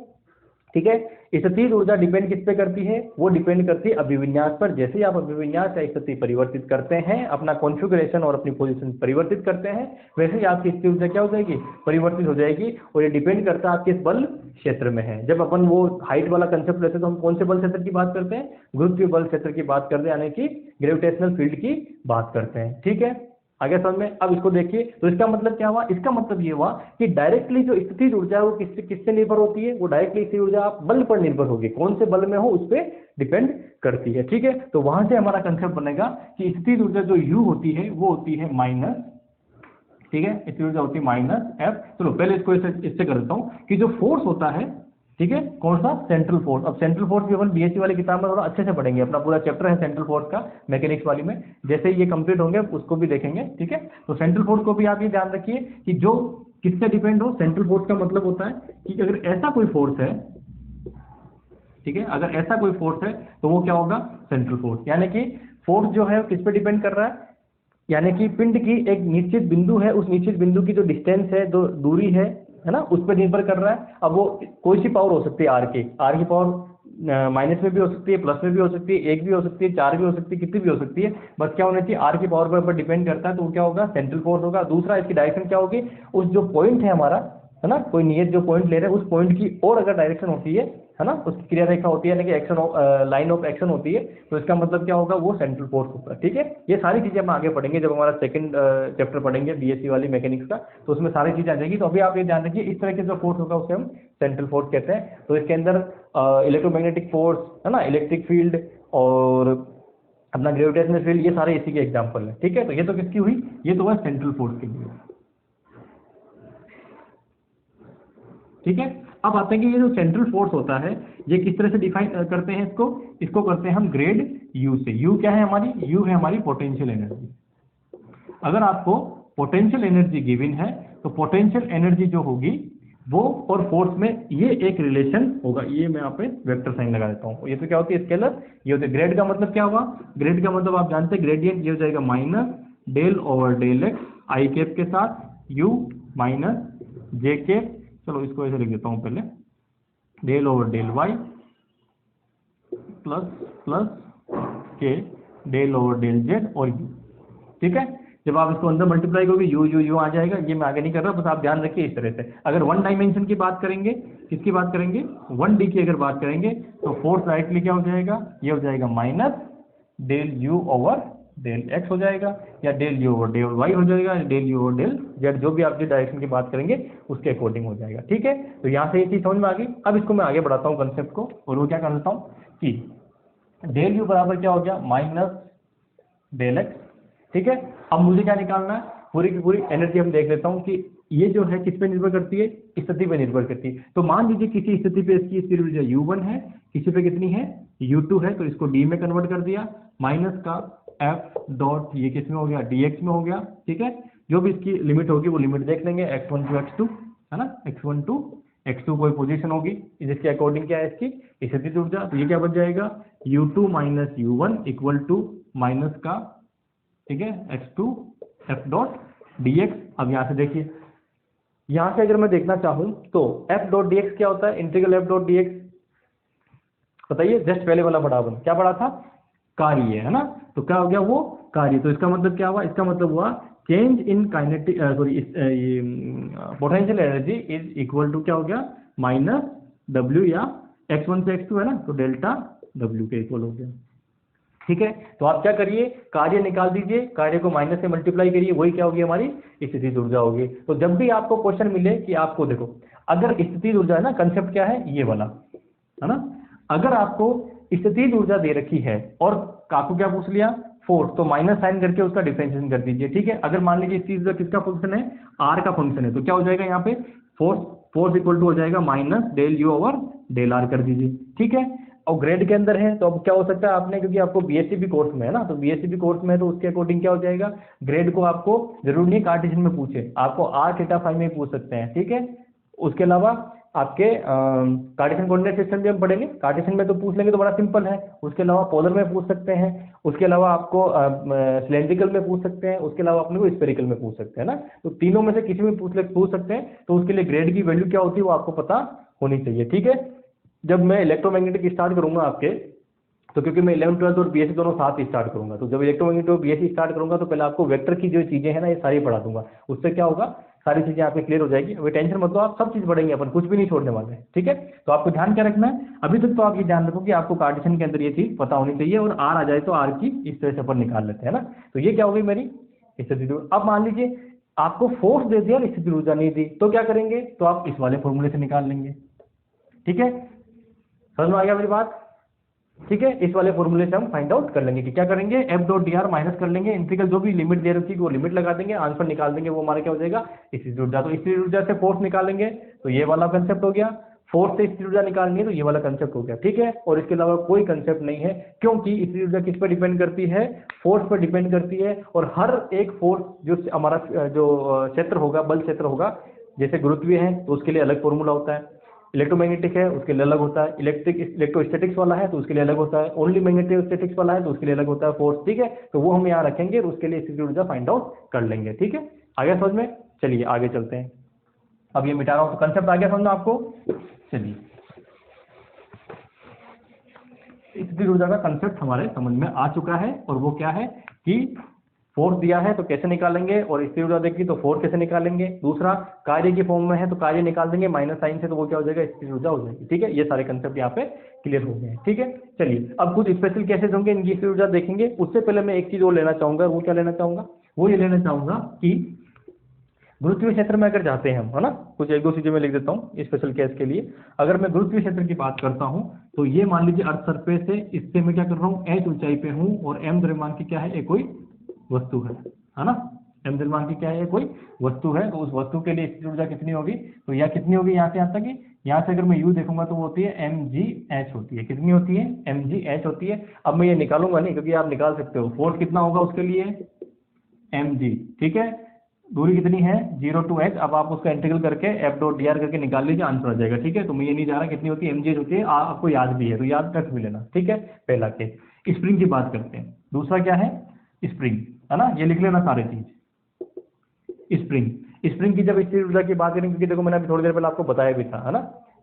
ठीक है। स्थिर ऊर्जा डिपेंड किस पे करती है, वो डिपेंड करती है अभिविन्यास पर। जैसे ही आप अभिविन्यास या स्थिति परिवर्तित करते हैं, अपना कॉन्फ़िगरेशन और अपनी पोजीशन परिवर्तित करते हैं, वैसे ही आपकी स्थिर ऊर्जा क्या हो जाएगी परिवर्तित हो जाएगी। और ये डिपेंड करता है आप किस बल क्षेत्र में है। जब अपन वो हाइट वाला कंसेप्ट लेते हैं तो हम कौन से बल क्षेत्र की बात करते हैं, गुरुत्वीय बल क्षेत्र की बात करते हैं, यानी कि ग्रेविटेशनल फील्ड की बात करते हैं, ठीक है। आगे समझ में। अब इसको देखिए, तो इसका मतलब क्या हुआ, इसका मतलब ये हुआ कि डायरेक्टली जो स्थिर ऊर्जा है वो किससे निर्भर होती है, वो डायरेक्टली स्थिर ऊर्जा आप बल पर निर्भर होगी, कौन से बल में हो उस पर डिपेंड करती है, ठीक है। तो वहां से हमारा कंसेप्ट बनेगा कि स्थिर ऊर्जा जो यू होती है वो होती है माइनस, ठीक है, स्थिर ऊर्जा होती है माइनस एफ। चलो पहले इसको इससे कर देता हूं कि जो फोर्स होता है, ठीक है, कौन सा सेंट्रल फोर्स। अब सेंट्रल फोर्स भी अपन बीएससी वाली किताब में थोड़ा अच्छे से पढ़ेंगे, अपना पूरा चैप्टर है सेंट्रल फोर्स का मैकेनिक्स वाली में, जैसे ही ये कंप्लीट होंगे उसको भी देखेंगे, ठीक है। तो सेंट्रल फोर्स को भी आप ये ध्यान रखिए कि जो किससे डिपेंड हो, सेंट्रल फोर्स का मतलब होता है कि अगर ऐसा कोई फोर्स है, ठीक है, अगर ऐसा कोई फोर्स है तो वो क्या होगा सेंट्रल फोर्स, यानी कि फोर्स जो है किस पे डिपेंड कर रहा है, यानी कि पिंड की एक निश्चित बिंदु है, उस निश्चित बिंदु की जो डिस्टेंस है, जो दूरी है ना, उस पर निर्भर कर रहा है। अब वो कोई सी पावर हो सकती है, आर की पावर माइनस में भी हो सकती है, प्लस में भी हो सकती है, 1 भी हो सकती है, 4 भी हो सकती है, कितनी भी हो सकती है, बस क्या होना चाहिए आर की पावर पर डिपेंड करता है, तो वो क्या होगा सेंट्रल फोर्स होगा। दूसरा इसकी डायरेक्शन क्या होगी, उस जो पॉइंट है हमारा, है ना, कोई नियत जो पॉइंट ले रहे हैं उस पॉइंट की और अगर डायरेक्शन होती है ना, उसकी क्रिया रेखा होती है, यानी कि एक्शन लाइन ऑफ एक्शन होती है, तो इसका मतलब क्या होगा वो सेंट्रल फोर्स होगा, ठीक है। ये सारी चीजें हम आगे पढ़ेंगे जब हमारा सेकंड चैप्टर पढ़ेंगे बीएससी वाली मैकेनिक्स का, तो उसमें सारी चीजें आ जाएगी। तो अभी आप ये ध्यान रखिए इस तरह के जो फोर्स होगा उसे हम सेंट्रल फोर्स कहते हैं। तो इसके अंदर इलेक्ट्रोमैग्नेटिक फोर्स, है ना, इलेक्ट्रिक फील्ड और अपना ग्रेविटेशनल फील्ड, ये सारे इसी के एग्जाम्पल है, ठीक है। तो ये तो किसकी हुई, ये तो है सेंट्रल फोर्स के लिए, ठीक है। अब आते हैं कि ये जो सेंट्रल फोर्स होता है ये किस तरह से डिफाइन करते हैं इसको करते हैं हम ग्रेड यू से। यू क्या है हमारी, यू है हमारी पोटेंशियल एनर्जी। अगर आपको पोटेंशियल एनर्जी गिवन है तो पोटेंशियल एनर्जी जो होगी वो और फोर्स में ये एक रिलेशन होगा, ये मैं यहाँ पे वेक्टर साइन लगा देता हूँ। ये तो क्या होती है स्केलर, ये होती है ग्रेड का मतलब क्या हुआ, ग्रेड का मतलब आप जानते हैं ग्रेडियंट ये हो जाएगा minus del over del X I cap के साथ यू माइनस जे कैप, चलो इसको ऐसे लिख देता हूँ पहले, del over del Y plus plus K del over del Z और यू, ठीक है। जब आप इसको अंदर मल्टीप्लाई करोगे यू आ जाएगा, ये मैं आगे नहीं कर रहा, बस आप ध्यान रखिए इस तरह से। अगर वन डायमेंशन की बात करेंगे, किसकी बात करेंगे, 1D की अगर बात करेंगे तो फोर्स डायरेक्टली क्या हो जाएगा, ये हो जाएगा minus del you over del X हो जाएगा, या del you over del Y हो जाएगा, del you over del Z, जो भी आप जिस डायरेक्शन की बात करेंगे उसके अकॉर्डिंग हो जाएगा, ठीक है। तो यहाँ से ये चीज समझ में आ गई। अब इसको मैं आगे बढ़ाता हूँ कंसेप्ट को, और वो क्या कर देता हूँ कि डेल यू बराबर क्या हो गया माइनस डेल एक्स, ठीक है। अब मुझे क्या निकालना है, पूरी की पूरी एनर्जी हम देख लेता हूँ कि ये जो है किस पे निर्भर करती है, स्थिति पे निर्भर करती है। तो मान लीजिए किसी स्थिति पे इसकी स्थिर ऊर्जा U1 है, किसी पे कितनी है U2 है, तो इसको D में कन्वर्ट कर दिया, माइनस का F डॉट ये किस में हो गया DX में हो गया, ठीक है। जो भी इसकी लिमिट होगी वो लिमिट देख लेंगे, x1 टू x2, है ना, x1 टू x2 कोई पोजीशन होगी जिसके अकॉर्डिंग क्या है इसकी स्थिति ऊर्जा, तो ये क्या बच जाएगा U2 minus U1 equal to minus का, ठीक है, x2 f डॉट dx। अब यहाँ से देखिए, यहाँ से अगर मैं देखना चाहूँ तो f डॉट dx क्या होता है, इंटीग्रल f डॉट dx बताइए, जस्ट पहले वाला पढ़ा अपन क्या पढ़ा था, कार्य, है ना, तो क्या हो गया वो कार्य। तो इसका मतलब क्या हुआ, इसका मतलब हुआ change in kinetic sorry potential energy is equal to क्या हो गया माइनस w, या x1 से x2 है ना, तो डेल्टा w के इक्वल हो गया, ठीक है। तो आप क्या करिए, कार्य निकाल दीजिए, कार्य को माइनस से मल्टीप्लाई करिए, वही क्या होगी हमारी स्थिति ऊर्जा होगी। तो जब भी आपको क्वेश्चन मिले कि आपको देखो, अगर स्थिति ऊर्जा है ना, कंसेप्ट क्या है ये वाला, है ना, अगर आपको स्थिति ऊर्जा दे रखी है और आपको क्या पूछ लिया फोर्स, तो माइनस साइन करके उसका डिफरेंशिएशन कर दीजिए, ठीक है। अगर मान लीजिए इस चीज का किसका फंक्शन है, आर का फंक्शन है, तो क्या हो जाएगा यहाँ पे फोर्स फोर्स इक्वल टू हो जाएगा minus del you over del R कर दीजिए, ठीक है। और ग्रेड के अंदर है तो अब क्या हो सकता है, आपने क्योंकि आपको बीएससी भी कोर्स में है ना, तो बीएससी भी कोर्स में है तो उसके अकॉर्डिंग क्या हो जाएगा, ग्रेड को आपको जरूरी नहीं कार्टेशियन में पूछे, आपको आर थीटा फाई में पूछ सकते हैं, ठीक है। उसके अलावा आपके कार्टेशियन कोऑर्डिनेट सिस्टम भी हम पढ़ेंगे, कार्टेशियन में तो पूछ लेंगे तो बड़ा सिंपल है, उसके अलावा पोलर में पूछ सकते हैं, उसके अलावा आपको सिलेंड्रिकल में पूछ सकते हैं, उसके अलावा अपने को स्फेरिकल में पूछ सकते हैं ना, तो तीनों में से किसी में पूछ सकते हैं। तो उसके लिए ग्रेड की वैल्यू क्या होती है वो आपको पता होनी चाहिए, ठीक है। जब मैं इलेक्ट्रोमैग्नेटिक स्टार्ट करूंगा आपके, तो क्योंकि मैं 11 12 और बीएससी दोनों साथ ही स्टार्ट करूंगा, तो जब इलेक्ट्रोमैग्नेटिक और बीएससी स्टार्ट करूंगा तो पहले आपको वेक्टर की जो चीजें हैं ना ये सारी पढ़ा दूंगा, उससे क्या होगा, सारी चीजें आपकी क्लियर हो जाएगी। अभी टेंशन मत लो, आप सब चीज पढ़ेंगे, अपन कुछ भी नहीं छोड़ने वाले हैं, ठीक है। तो आपको ध्यान क्या रखना है, अभी तक तो आप ये ध्यान रखो कि आपको कार्टेशियन के अंदर ये चीज पता होनी चाहिए, और आर आ जाए तो आर की इस तरह से अपन निकाल लेते हैं ना। तो ये क्या होगी मेरी स्थिति। अब मान लीजिए आपको फोर्स दे दिया और स्थिति ऊर्जा नहीं दी, तो क्या करेंगे, तो आप इस वाले फॉर्मूले से निकाल लेंगे, ठीक है। समझ में आ गया मेरी बात, ठीक है। इस वाले फॉर्मूले से हम फाइंड आउट कर लेंगे कि क्या करेंगे, F dot D R minus कर लेंगे, इंटीग्रल जो भी लिमिट दे रखी है वो लिमिट लगा देंगे, आंसर निकाल देंगे, वो हमारा क्या हो जाएगा, स्थिति ऊर्जा। तो स्थिति ऊर्जा से फोर्स निकालेंगे तो ये वाला कंसेप्ट हो गया, फोर्स से स्थिति ऊर्जा निकालनी है तो ये वाला कंसेप्ट हो गया, ठीक है। और इसके अलावा कोई कंसेप्ट नहीं है, क्योंकि स्थिति ऊर्जा किस पर डिपेंड करती है, फोर्स पर डिपेंड करती है। और हर एक फोर्स जो हमारा जो क्षेत्र होगा, बल क्षेत्र होगा, जैसे गुरुत्वीय है तो उसके लिए अलग फॉर्मूला होता है, इलेक्ट्रोमैग्नेटिक है उसके लिए अलग होता है, इलेक्ट्रोस्टैटिक्स वाला है तो उसके लिए अलग होता है, ओनली मैग्नेटिक स्टैटिक्स वाला है तो उसके लिए अलग होता है फोर्स, ठीक है। तो वो हम यहाँ रखेंगे और उसके लिए स्थिति ऊर्जा फाइंड आउट कर लेंगे, ठीक है। आ गया समझ में, चलिए आगे चलते हैं। अब ये मिटा रहा हूँ तो कंसेप्ट आ गया समझ में आपको। चलिए स्थिति ऊर्जा का कंसेप्ट हमारे समझ में आ चुका है, और वो क्या है कि फोर्स दिया है तो कैसे निकालेंगे, और स्थिति ऊर्जा देखी तो फोर्स कैसे निकालेंगे, दूसरा कार्य की फॉर्म में है तो कार्य निकाल देंगे माइनस साइन से, तो वो क्या हो जाएगा, स्थिति ऊर्जा हो जाएगी, ठीक है। ये सारे कंसेप्ट यहाँ पे क्लियर हो गए हैं, ठीक है। चलिए अब कुछ स्पेशल केसेस होंगे, इनकी स्थिति ऊर्जा देखेंगे। उससे पहले मैं एक चीज और लेना चाहूंगा, वो क्या लेना चाहूंगा, वो ये लेना चाहूंगा कि गुरुत्वीय क्षेत्र में अगर जाते हैं हम, है ना, कुछ एक दो चीजें मैं लिख देता हूँ स्पेशल केस के लिए। अगर मैं गुरुत्वीय क्षेत्र की बात करता हूँ तो ये मान लीजिए अर्थ सरफेस है, इससे मैं क्या कर रहा हूँ, h ऊंचाई पे हूँ, और m द्रव्यमान की क्या है, ये कोई वस्तु है ना, m द्रव्यमान की क्या है, कोई वस्तु है। तो उस वस्तु के लिए स्थिति ऊर्जा कितनी होगी, तो यह कितनी होगी, यहाँ से यहाँ तक, यहाँ से अगर मैं u देखूंगा तो वो होती है mgh होती है, कितनी होती है, mgh होती है। अब मैं ये निकालूंगा नहीं, क्योंकि आप निकाल सकते हो, फोर्स कितना होगा उसके लिए mg, ठीक है। दूरी कितनी है 0 to h, अब आप उसका इंटीग्रल करके एफ डॉट डी आर करके निकाल लीजिए, आंसर आ जाएगा, ठीक है। तो मैं ये नहीं जा रहा कितनी होती है, mgh होती है, आपको याद भी है तो याद रख भी लेना, ठीक है। पहला केस। स्प्रिंग की बात करते हैं, दूसरा क्या है, स्प्रिंग, है ना, ये लिख लेना सारे चीज। स्प्रिंग की जब स्थिति ऊर्जा की बात करें, क्योंकि देखो मैंने अभी थोड़ी देर पहले आपको बताया भी था, है ना,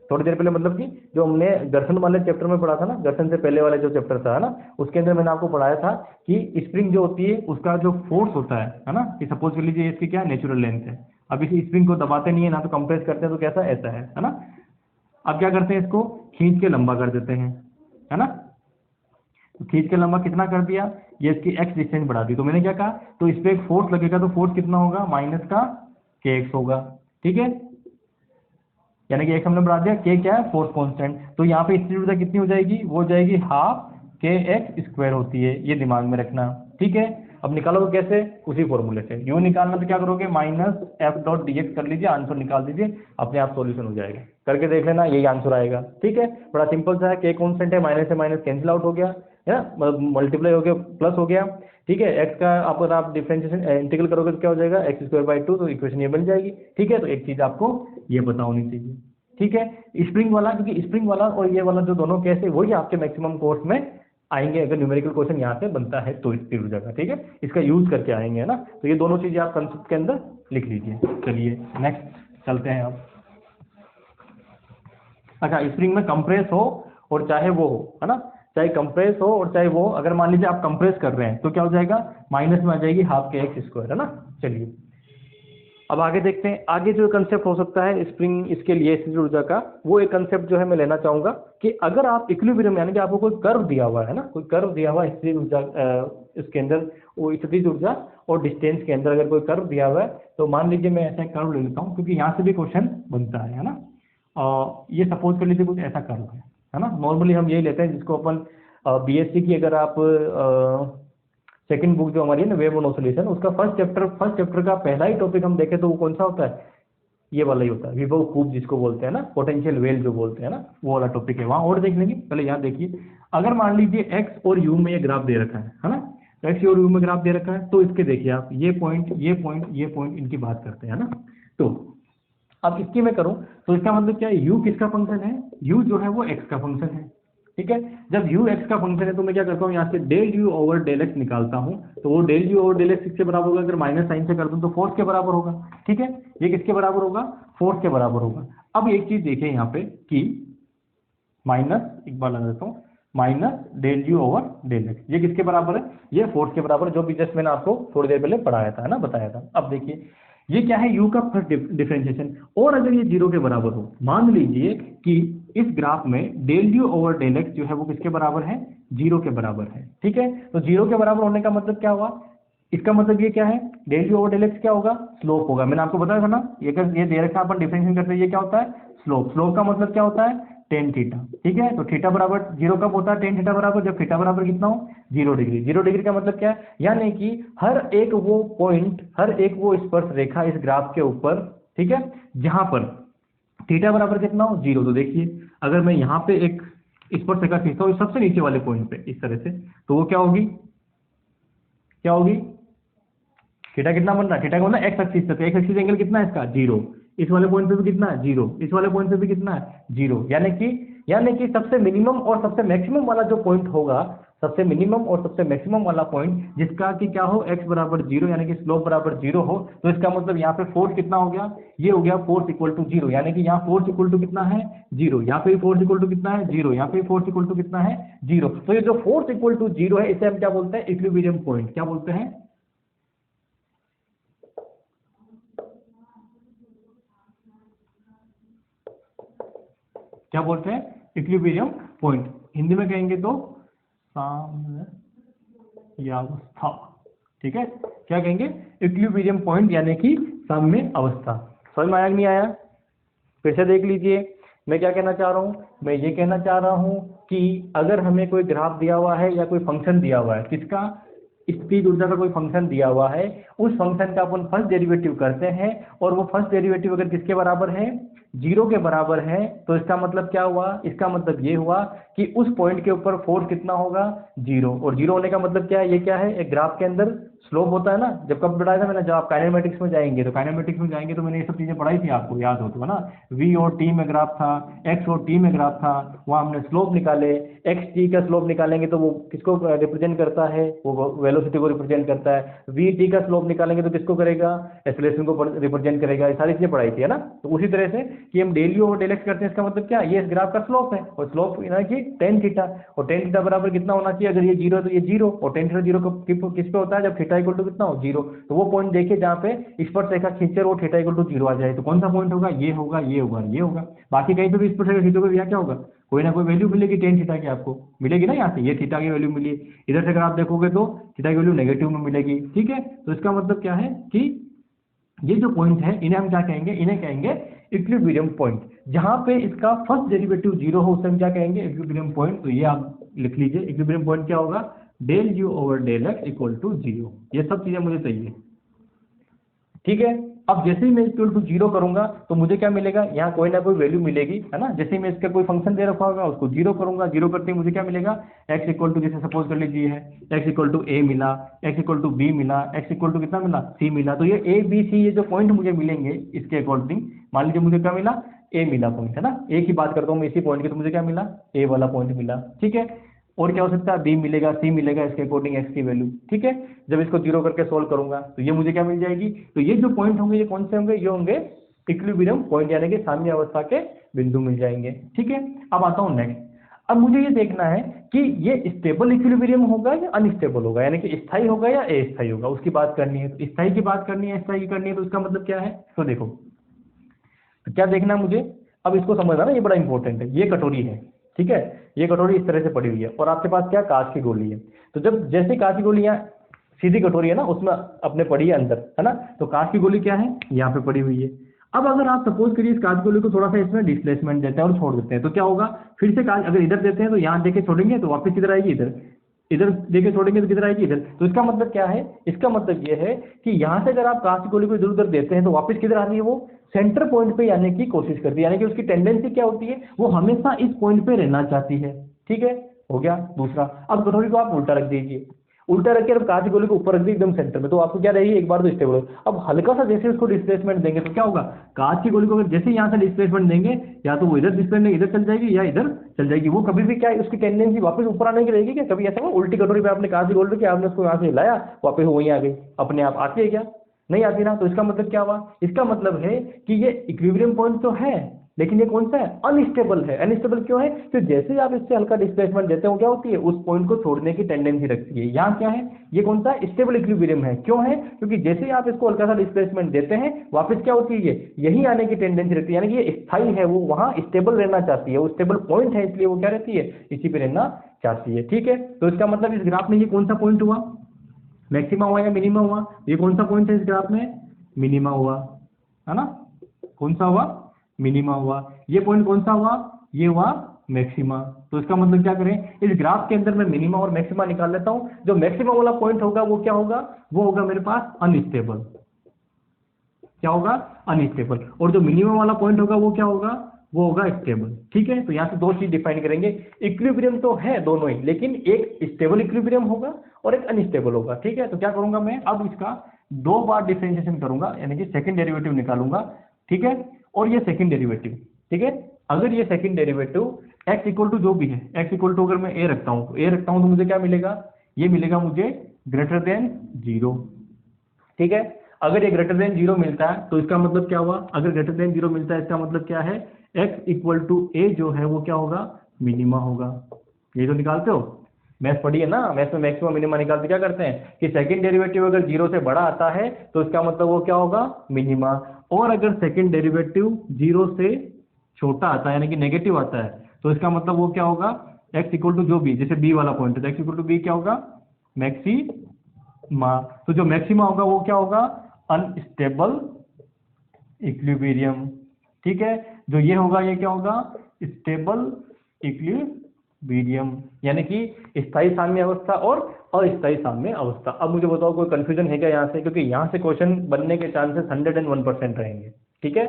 थोड़ी देर पहले, मतलब कि जो हमने घर्षण वाले चैप्टर में पढ़ा था ना, घर्षण से पहले वाला जो चैप्टर था, है ना, उसके अंदर मैंने आपको पढ़ाया था कि स्प्रिंग जो होती है उसका जो फोर्स होता है ना, कि सपोज कर लीजिए इसकी क्या नेचुरल लेंथ है, अब इस स्प्रिंग को दबाते नहीं है ना, तो कंप्रेस करते हैं तो कैसा ऐसा है ना। अब क्या करते हैं, इसको खींच के लंबा कर देते हैं, है ना, तो खींच के लंबा कितना कर दिया, ये इसकी एक्स डिस्टेंस बढ़ा दी, तो मैंने क्या कहा, तो इस पर एक फोर्स लगेगा, तो फोर्स कितना होगा, माइनस का के एक्स होगा, ठीक है, यानी कि एक्स हमने बढ़ा दिया, के क्या है, फोर्स कांस्टेंट। तो यहाँ पे स्थिति ऊर्जा कितनी हो जाएगी, वो हो जाएगी हाफ के एक्स स्क्वायर होती है, ये दिमाग में रखना, ठीक है। अब निकालोगे कैसे, उसी फॉर्मूले से, यू निकालना तो क्या करोगे, minus F dot D x कर लीजिए, आंसर निकाल दीजिए, अपने आप सॉल्यूशन हो जाएगा, करके देख लेना, यही आंसर आएगा, ठीक है। बड़ा सिंपल सा है, के कांस्टेंट है, माइनस से माइनस कैंसिल आउट हो गया, है ना, मल्टीप्लाई हो गया, प्लस हो गया, ठीक है। एक्स का अगर आप डिफरेंशिएशन इंटीग्रल करोगे तो क्या हो जाएगा, एक्स स्क्वायर बाई 2, तो इक्वेशन ये बन जाएगी, ठीक है। तो एक चीज आपको ये पता होनी चाहिए, ठीक है। स्प्रिंग वाला, क्योंकि स्प्रिंग वाला और ये वाला जो दोनों केस है वही आपके मैक्सिमम कोर्स में आएंगे, अगर न्यूमेरिकल क्वेश्चन यहाँ से बनता है तो स्थिति ऊर्जा का, ठीक है, इसका यूज करके आएंगे, है ना। तो ये दोनों चीजें आप कंसेप्ट के अंदर लिख लीजिए। चलिए नेक्स्ट चलते हैं अब। अच्छा, स्प्रिंग में कंप्रेस हो और चाहे वो हो, है ना, चाहे कंप्रेस हो और चाहे वो, अगर मान लीजिए आप कंप्रेस कर रहे हैं तो क्या हो जाएगा, माइनस में आ जाएगी हाफ के एक्स स्क्वायर, है ना। चलिए अब आगे देखते हैं, आगे जो कंसेप्ट हो सकता है स्प्रिंग इसके लिए स्थिति ऊर्जा का, वो एक कंसेप्ट जो है मैं लेना चाहूंगा कि अगर आप इक्विलिब्रियम, यानी कि आपको कोई कर्व दिया हुआ है ना, कोई कर्व दिया हुआ है स्थिति ऊर्जा, इसके अंदर वो स्थिति ऊर्जा और डिस्टेंस के अंदर अगर कोई कर्व दिया हुआ है, तो मान लीजिए मैं ऐसा कर्व ले लेता हूँ, क्योंकि यहाँ से भी क्वेश्चन बनता है ना। ये सपोज कर लीजिए कुछ ऐसा कर्व है ना, नॉर्मली हम यही लेते हैं, जिसको अपन बीएससी की अगर आप सेकंड बुक जो हमारी है ना, वेव ऑन ऑसिलेशन, उसका फर्स्ट चैप्टर का पहला ही टॉपिक हम देखें तो वो कौन सा होता है, ये वाला ही होता है, विभव कूप जिसको बोलते हैं ना, पोटेंशियल वेल जो बोलते हैं ना, वो वाला टॉपिक है, वहाँ और देख लेंगे। पहले यहाँ देखिए, अगर मान लीजिए एक्स और यू में ये ग्राफ दे रखा है ना, तो एक्स और यू में ग्राफ दे रखा है, तो इसके देखिए आप ये पॉइंट ये पॉइंट ये पॉइंट इनकी बात करते हैं ना। तो अब इसकी मैं करूं तो इसका मतलब क्या है, u किसका फंक्शन है, u जो है वो x का फंक्शन है। ठीक है, जब u x का फंक्शन है तो मैं क्या करता हूँ, यहाँ से del u over del x निकालता हूँ, तो वो del u over del x किसके बराबर होगा, अगर माइनस साइन से कर दूँ तो फोर्स के बराबर होगा। ठीक है, ये किसके बराबर होगा, फोर्स के बराबर होगा। अब एक चीज देखें यहाँ पे कि माइनस, एक बार लगा देता हूँ, minus del you over del X, ये किसके बराबर है, ये फोर्स के बराबर, जो भी जस्ट मैंने आपको थोड़ी देर पहले पढ़ाया था ना, बताया था। अब देखिए ये क्या है, u का फर्स्ट डिफरेंशिएशन, और अगर ये जीरो के बराबर हो, मान लीजिए कि इस ग्राफ में del you over del X जो है वो किसके बराबर है, जीरो के बराबर है। ठीक है, तो जीरो के बराबर होने का मतलब क्या हुआ, इसका मतलब ये क्या है, del you over del X क्या होगा, स्लोप होगा। मैंने आपको बताया था ना, ये दे रखा अपन डिफरेंशिएशन करते हैं, ये क्या होता है, स्लोप। स्लोप का मतलब क्या होता है, टेन थीटा। ठीक है, तो थीटा बराबर जीरो कब होता है, टेन थीटा बराबर जब थीटा बराबर कितना हो, 0 डिग्री। 0 डिग्री का मतलब क्या है, यानी कि हर एक वो पॉइंट, हर एक वो स्पर्श रेखा इस ग्राफ के ऊपर, ठीक है, जहां पर थीटा बराबर कितना हो, 0। तो देखिए अगर मैं यहाँ पे एक स्पर्श रेखा खींचता हूँ सबसे नीचे वाले पॉइंट पे इस तरह से, तो वो क्या होगी, क्या होगी, थीटा कितना बन रहा है, थीटा का मतलब एक्स एक्सिस पे, एक्स एक्सिस एंगल कितना है इसका, 0। इस वाले पॉइंट पे भी कितना है, 0। इस वाले पॉइंट पे भी कितना है, 0। यानी कि सबसे मिनिमम और सबसे मैक्सिमम वाला जो पॉइंट होगा, सबसे मिनिमम और सबसे मैक्सिमम वाला पॉइंट जिसका कि क्या हो, x बराबर 0 यानी कि स्लोप बराबर 0 हो, तो इसका मतलब यहाँ पे फोर्स कितना हो गया, ये हो गया फोर्स इक्वल टू 0। यानी कि यहाँ फोर्स इक्वल टू कितना है, 0। यहाँ पे फोर्स इक्वल टू कितना है, 0। यहाँ पे फोर्स इक्वल टू कितना है, 0। तो ये जो फोर्स इक्वल टू 0 है, इसे हम क्या बोलते हैं, इक्विलिब्रियम पॉइंट। क्या बोलते हैं, क्या बोलते हैं, इक्विलिब्रियम पॉइंट। हिंदी में कहेंगे तो साम्यावस्था। ठीक है, क्या कहेंगे, इक्विलिब्रियम पॉइंट यानी कि साम्य अवस्था। समझ में आया कि नहीं आया, फिर से देख लीजिए मैं क्या कहना चाह रहा हूं, मैं ये कहना चाह रहा हूं कि अगर हमें कोई ग्राफ दिया हुआ है या कोई फंक्शन दिया हुआ है, किसका, स्पीड ऊर्जा का कोई फंक्शन दिया हुआ है, उस फंक्शन का अपन फर्स्ट डेरिवेटिव करते हैं, और वो फर्स्ट डेरिवेटिव अगर किसके बराबर है, 0 के बराबर है, तो इसका मतलब क्या हुआ, इसका मतलब ये हुआ कि उस पॉइंट के ऊपर फोर्स कितना होगा, 0। और 0 होने का मतलब क्या है, ये क्या है, एक ग्राफ के अंदर स्लोप होता है ना, जब कब पढ़ाया था मैंने, जब आप काइनेमेटिक्स में जाएंगे, तो काइनेमेटिक्स में जाएंगे तो मैंने ये सब चीजें पढ़ाई थी, आपको याद हो तो, है ना। v और t में ग्राफ था, x और t में ग्राफ था, वहां हमने स्लोप निकाले, x t का स्लोप निकालेंगे तो वो किसको रिप्रेजेंट करता है, वो वेलोसिटी को रिप्रेजेंट करता है। v t का स्लोप निकालेंगे तो किसको करेगा, एक्सेलरेशन को रिप्रेजेंट करेगा। ये सारी चीजें पढ़ाई थी, है ना। तो उसी तरह से कि हम डेल यू और डेल एक्स करते हैं, इसका मतलब क्या, ये इस ग्राफ का स्लोप है, और स्लोप यानी कि टेन थीटा, और टेन थीटा बराबर कितना होना चाहिए, अगर ये 0 है तो ये 0, और टेन थीटा 0 किस पे होता है, जब थीटा इक्वल टू कितना हो, 0। तो वो पॉइंट देखिए जहाँ पे स्पर्श रेखा खींचे और थीटा इक्वल टू 0 आ जाए, तो कौन सा पॉइंट होगा, ये होगा, ये होगा, ये होगा। बाकी कहीं पे भी स्पर्श रेखा खींचोगे, यहाँ क्या होगा, कोई ना कोई वैल्यू मिलेगी टेन थीटा की, आपको मिलेगी ना, यहाँ से ये थीटा की वैल्यू मिली, इधर से अगर आप देखोगे तो थीटा की वैल्यू नेगेटिव में मिलेगी। ठीक है, तो इसका मतलब क्या है कि ये जो पॉइंट है, इन्हें हम क्या कहेंगे, इन्हें कहेंगे इक्विलिब्रियम पॉइंट। जहां पे इसका फर्स्ट डेरिवेटिव 0 हो, उसे हम क्या कहेंगे, इक्विलिब्रियम पॉइंट। तो ये आप लिख लीजिए, इक्विलिब्रियम पॉइंट क्या होगा, del you over del X equal to 0। ये सब चीजें मुझे चाहिए। ठीक है, अब जैसे ही मैं इक्वल टू 0 करूंगा तो मुझे क्या मिलेगा, यहाँ कोई ना कोई वैल्यू मिलेगी, है ना। जैसे ही मैं इसका कोई फंक्शन दे रखा होगा, उसको 0 करूंगा, 0 करते ही मुझे क्या मिलेगा, x इक्वल टू, जैसे सपोज कर लीजिए है x इक्वल टू a मिला, x इक्वल टू b मिला, x इक्वल टू कितना मिला, c मिला। तो ये a b c ये जो पॉइंट मुझे मिलेंगे इसके अकॉर्डिंग, मान लीजिए मुझे क्या मिला, a मिला पॉइंट, है ना। a की बात करता हूँ मैं इसी पॉइंट की, तो मुझे क्या मिला, a वाला पॉइंट मिला। ठीक है, और क्या हो सकता है, b मिलेगा, c मिलेगा, इसके अकॉर्डिंग x की वैल्यू। ठीक है, जब इसको 0 करके सोल्व करूंगा तो ये मुझे क्या मिल जाएगी। तो ये जो पॉइंट होंगे, ये कौन से होंगे, ये होंगे इक्विलिब्रियम पॉइंट, यानी कि साम्य अवस्था के बिंदु मिल जाएंगे। ठीक है, अब आता हूं नेक्स्ट। अब मुझे ये देखना है कि ये स्टेबल इक्विलिब्रियम होगा या अनस्टेबल होगा, यानी कि स्थायी होगा या अस्थायी होगा, उसकी बात करनी है। तो स्थायी की बात करनी है, स्थायी की करनी है, तो इसका मतलब क्या है, तो देखो क्या देखना है मुझे, अब इसको समझना ना, ये बड़ा इंपॉर्टेंट है। ये कटोरी है, ठीक है, ये कटोरी इस तरह से पड़ी हुई है, और आपके पास क्या, कांच की गोली है। तो जब जैसे कांच की गोली यहाँ सीधी कटोरी है ना, उसमें अपने पड़ी है अंदर, है ना। तो कांच की गोली क्या है, यहाँ पे पड़ी हुई है। अब अगर आप सपोज करिए इस कांच की गोली को थोड़ा सा इसमें डिस्प्लेसमेंट देते हैं और छोड़ देते हैं, तो क्या होगा, फिर से कांच अगर इधर देते हैं तो यहाँ देके छोड़ेंगे तो वापस इधर आएगी इधर, इधर देके छोड़ेंगे तो किधर आएगी, इधर। तो इसका मतलब क्या है, इसका मतलब ये है कि यहाँ से अगर आप कांच की गोली को इधर उधर देते हैं तो वापस किधर आ रही है, वो सेंटर पॉइंट पे आने की कोशिश करती है, यानी कि उसकी टेंडेंसी क्या होती है, वो हमेशा इस पॉइंट पे रहना चाहती है। ठीक है, हो गया दूसरा। अब कटोरी को आप उल्टा रख दीजिए, उल्टा रख के अब कांच की गोली को ऊपर रख दी एकदम सेंटर में, तो आपको क्या रहेगी, एक बार तो स्टेबल हो। अब हल्का सा जैसे उसको डिस्प्लेसमेंट देंगे तो क्या होगा, कांच की गोली को अगर जैसे यहाँ से डिस्प्लेसमेंट देंगे, या तो वो इधर डिस्प्लेसमेंट इधर चल जाएगी या इधर चल जाएगी, वो कभी भी क्या है, उसकी टेंडेंसी वापस ऊपर आने की रहेगी क्या, कभी ऐसा हो उल्टी कटोरी पे आपने कांच की गोली रखी, आपने उसको यहाँ से हिलाया, वापस वहीं आ गई, अपने आप आती है क्या, नहीं आती ना। तो इसका मतलब क्या हुआ, इसका मतलब है कि ये इक्विलिब्रियम पॉइंट तो है, लेकिन ये कौन सा है, अनस्टेबल है। अनस्टेबल क्यों है, तो जैसे ही आप इससे हल्का डिस्प्लेसमेंट देते हो क्या होती है, उस पॉइंट को छोड़ने की टेंडेंसी रखती है। यहाँ क्या है, ये कौन सा स्टेबल इक्विलिब्रियम है, क्यों है, क्योंकि जैसे ही आप इसको हल्का सा डिस्प्लेसमेंट देते हैं वापस क्या होती है, ये यही आने की टेंडेंसी रखती है, यानी कि ये स्थायी है, वो वहां स्टेबल रहना चाहती है, वो स्टेबल पॉइंट है, इसलिए वो क्या रहती है, इसी पे रहना चाहती है। ठीक है, तो इसका मतलब इस ग्राफ में ये कौन सा पॉइंट हुआ, मैक्सिमा हुआ या मिनिमा हुआ, ये कौन सा पॉइंट है इस ग्राफ में, मिनिमा हुआ, है ना, कौन सा हुआ, मिनिमा हुआ। ये पॉइंट कौन सा हुआ, ये हुआ मैक्सिमा। तो इसका मतलब क्या करें, इस ग्राफ के अंदर मैं मिनिमा और मैक्सिमा निकाल लेता हूं। जो मैक्सिमा वाला पॉइंट होगा वो क्या होगा, वो होगा मेरे पास अनस्टेबल, क्या होगा, अनस्टेबल। और जो मिनिमम वाला पॉइंट होगा वो क्या होगा, वो होगा स्टेबल। ठीक है, तो यहाँ से दो चीज डिफाइन करेंगे, इक्विलिब्रियम तो है दोनों ही, लेकिन एक स्टेबल इक्विलिब्रियम होगा और एक अनस्टेबल होगा। ठीक है, तो क्या करूंगा मैं, अब इसका दो बार डिफरेंशिएशन करूंगा, यानी कि सेकंड डेरिवेटिव निकालूंगा। ठीक है, और ये सेकंड डेरिवेटिव, ठीक है, अगर ये second derivative x equal to जो भी है, x इक्वल टू अगर मैं a रखता हूं, तो a रखता हूं तो मुझे क्या मिलेगा, ये मिलेगा मुझे ग्रेटर देन 0। ठीक है, अगर ये ग्रेटर देन 0 मिलता है तो इसका मतलब क्या हुआ, अगर ग्रेटर देन 0 मिलता है इसका मतलब क्या है, x इक्वल टू a जो है वो क्या होगा, मिनिमा होगा। ये तो निकालते हो, मैथ पढ़ी है ना, मैथ में मैक्सिमम मिनिमा निकालते क्या करते हैं कि सेकंड डेरिवेटिव अगर 0 से बड़ा आता है तो इसका मतलब वो क्या होगा, मिनिमा। और अगर सेकंड डेरिवेटिव 0 से छोटा आता है, यानी कि नेगेटिव आता है, तो इसका मतलब वो क्या होगा, x इक्वल टू जो भी, जैसे b वाला पॉइंट है तो x इक्वल टू b क्या होगा, मैक्सिमा। तो जो मैक्सिमा होगा वो क्या होगा, अनस्टेबल इक्विलिब्रियम। ठीक है, जो ये होगा ये क्या होगा, स्टेबल इक्विलिब्रियम, यानी कि स्थायी साम्य अवस्था और अस्थायी साम्य अवस्था। अब मुझे बताओ कोई कंफ्यूजन है क्या यहाँ से, क्योंकि यहाँ से क्वेश्चन बनने के चांसेस 101% रहेंगे। ठीक है,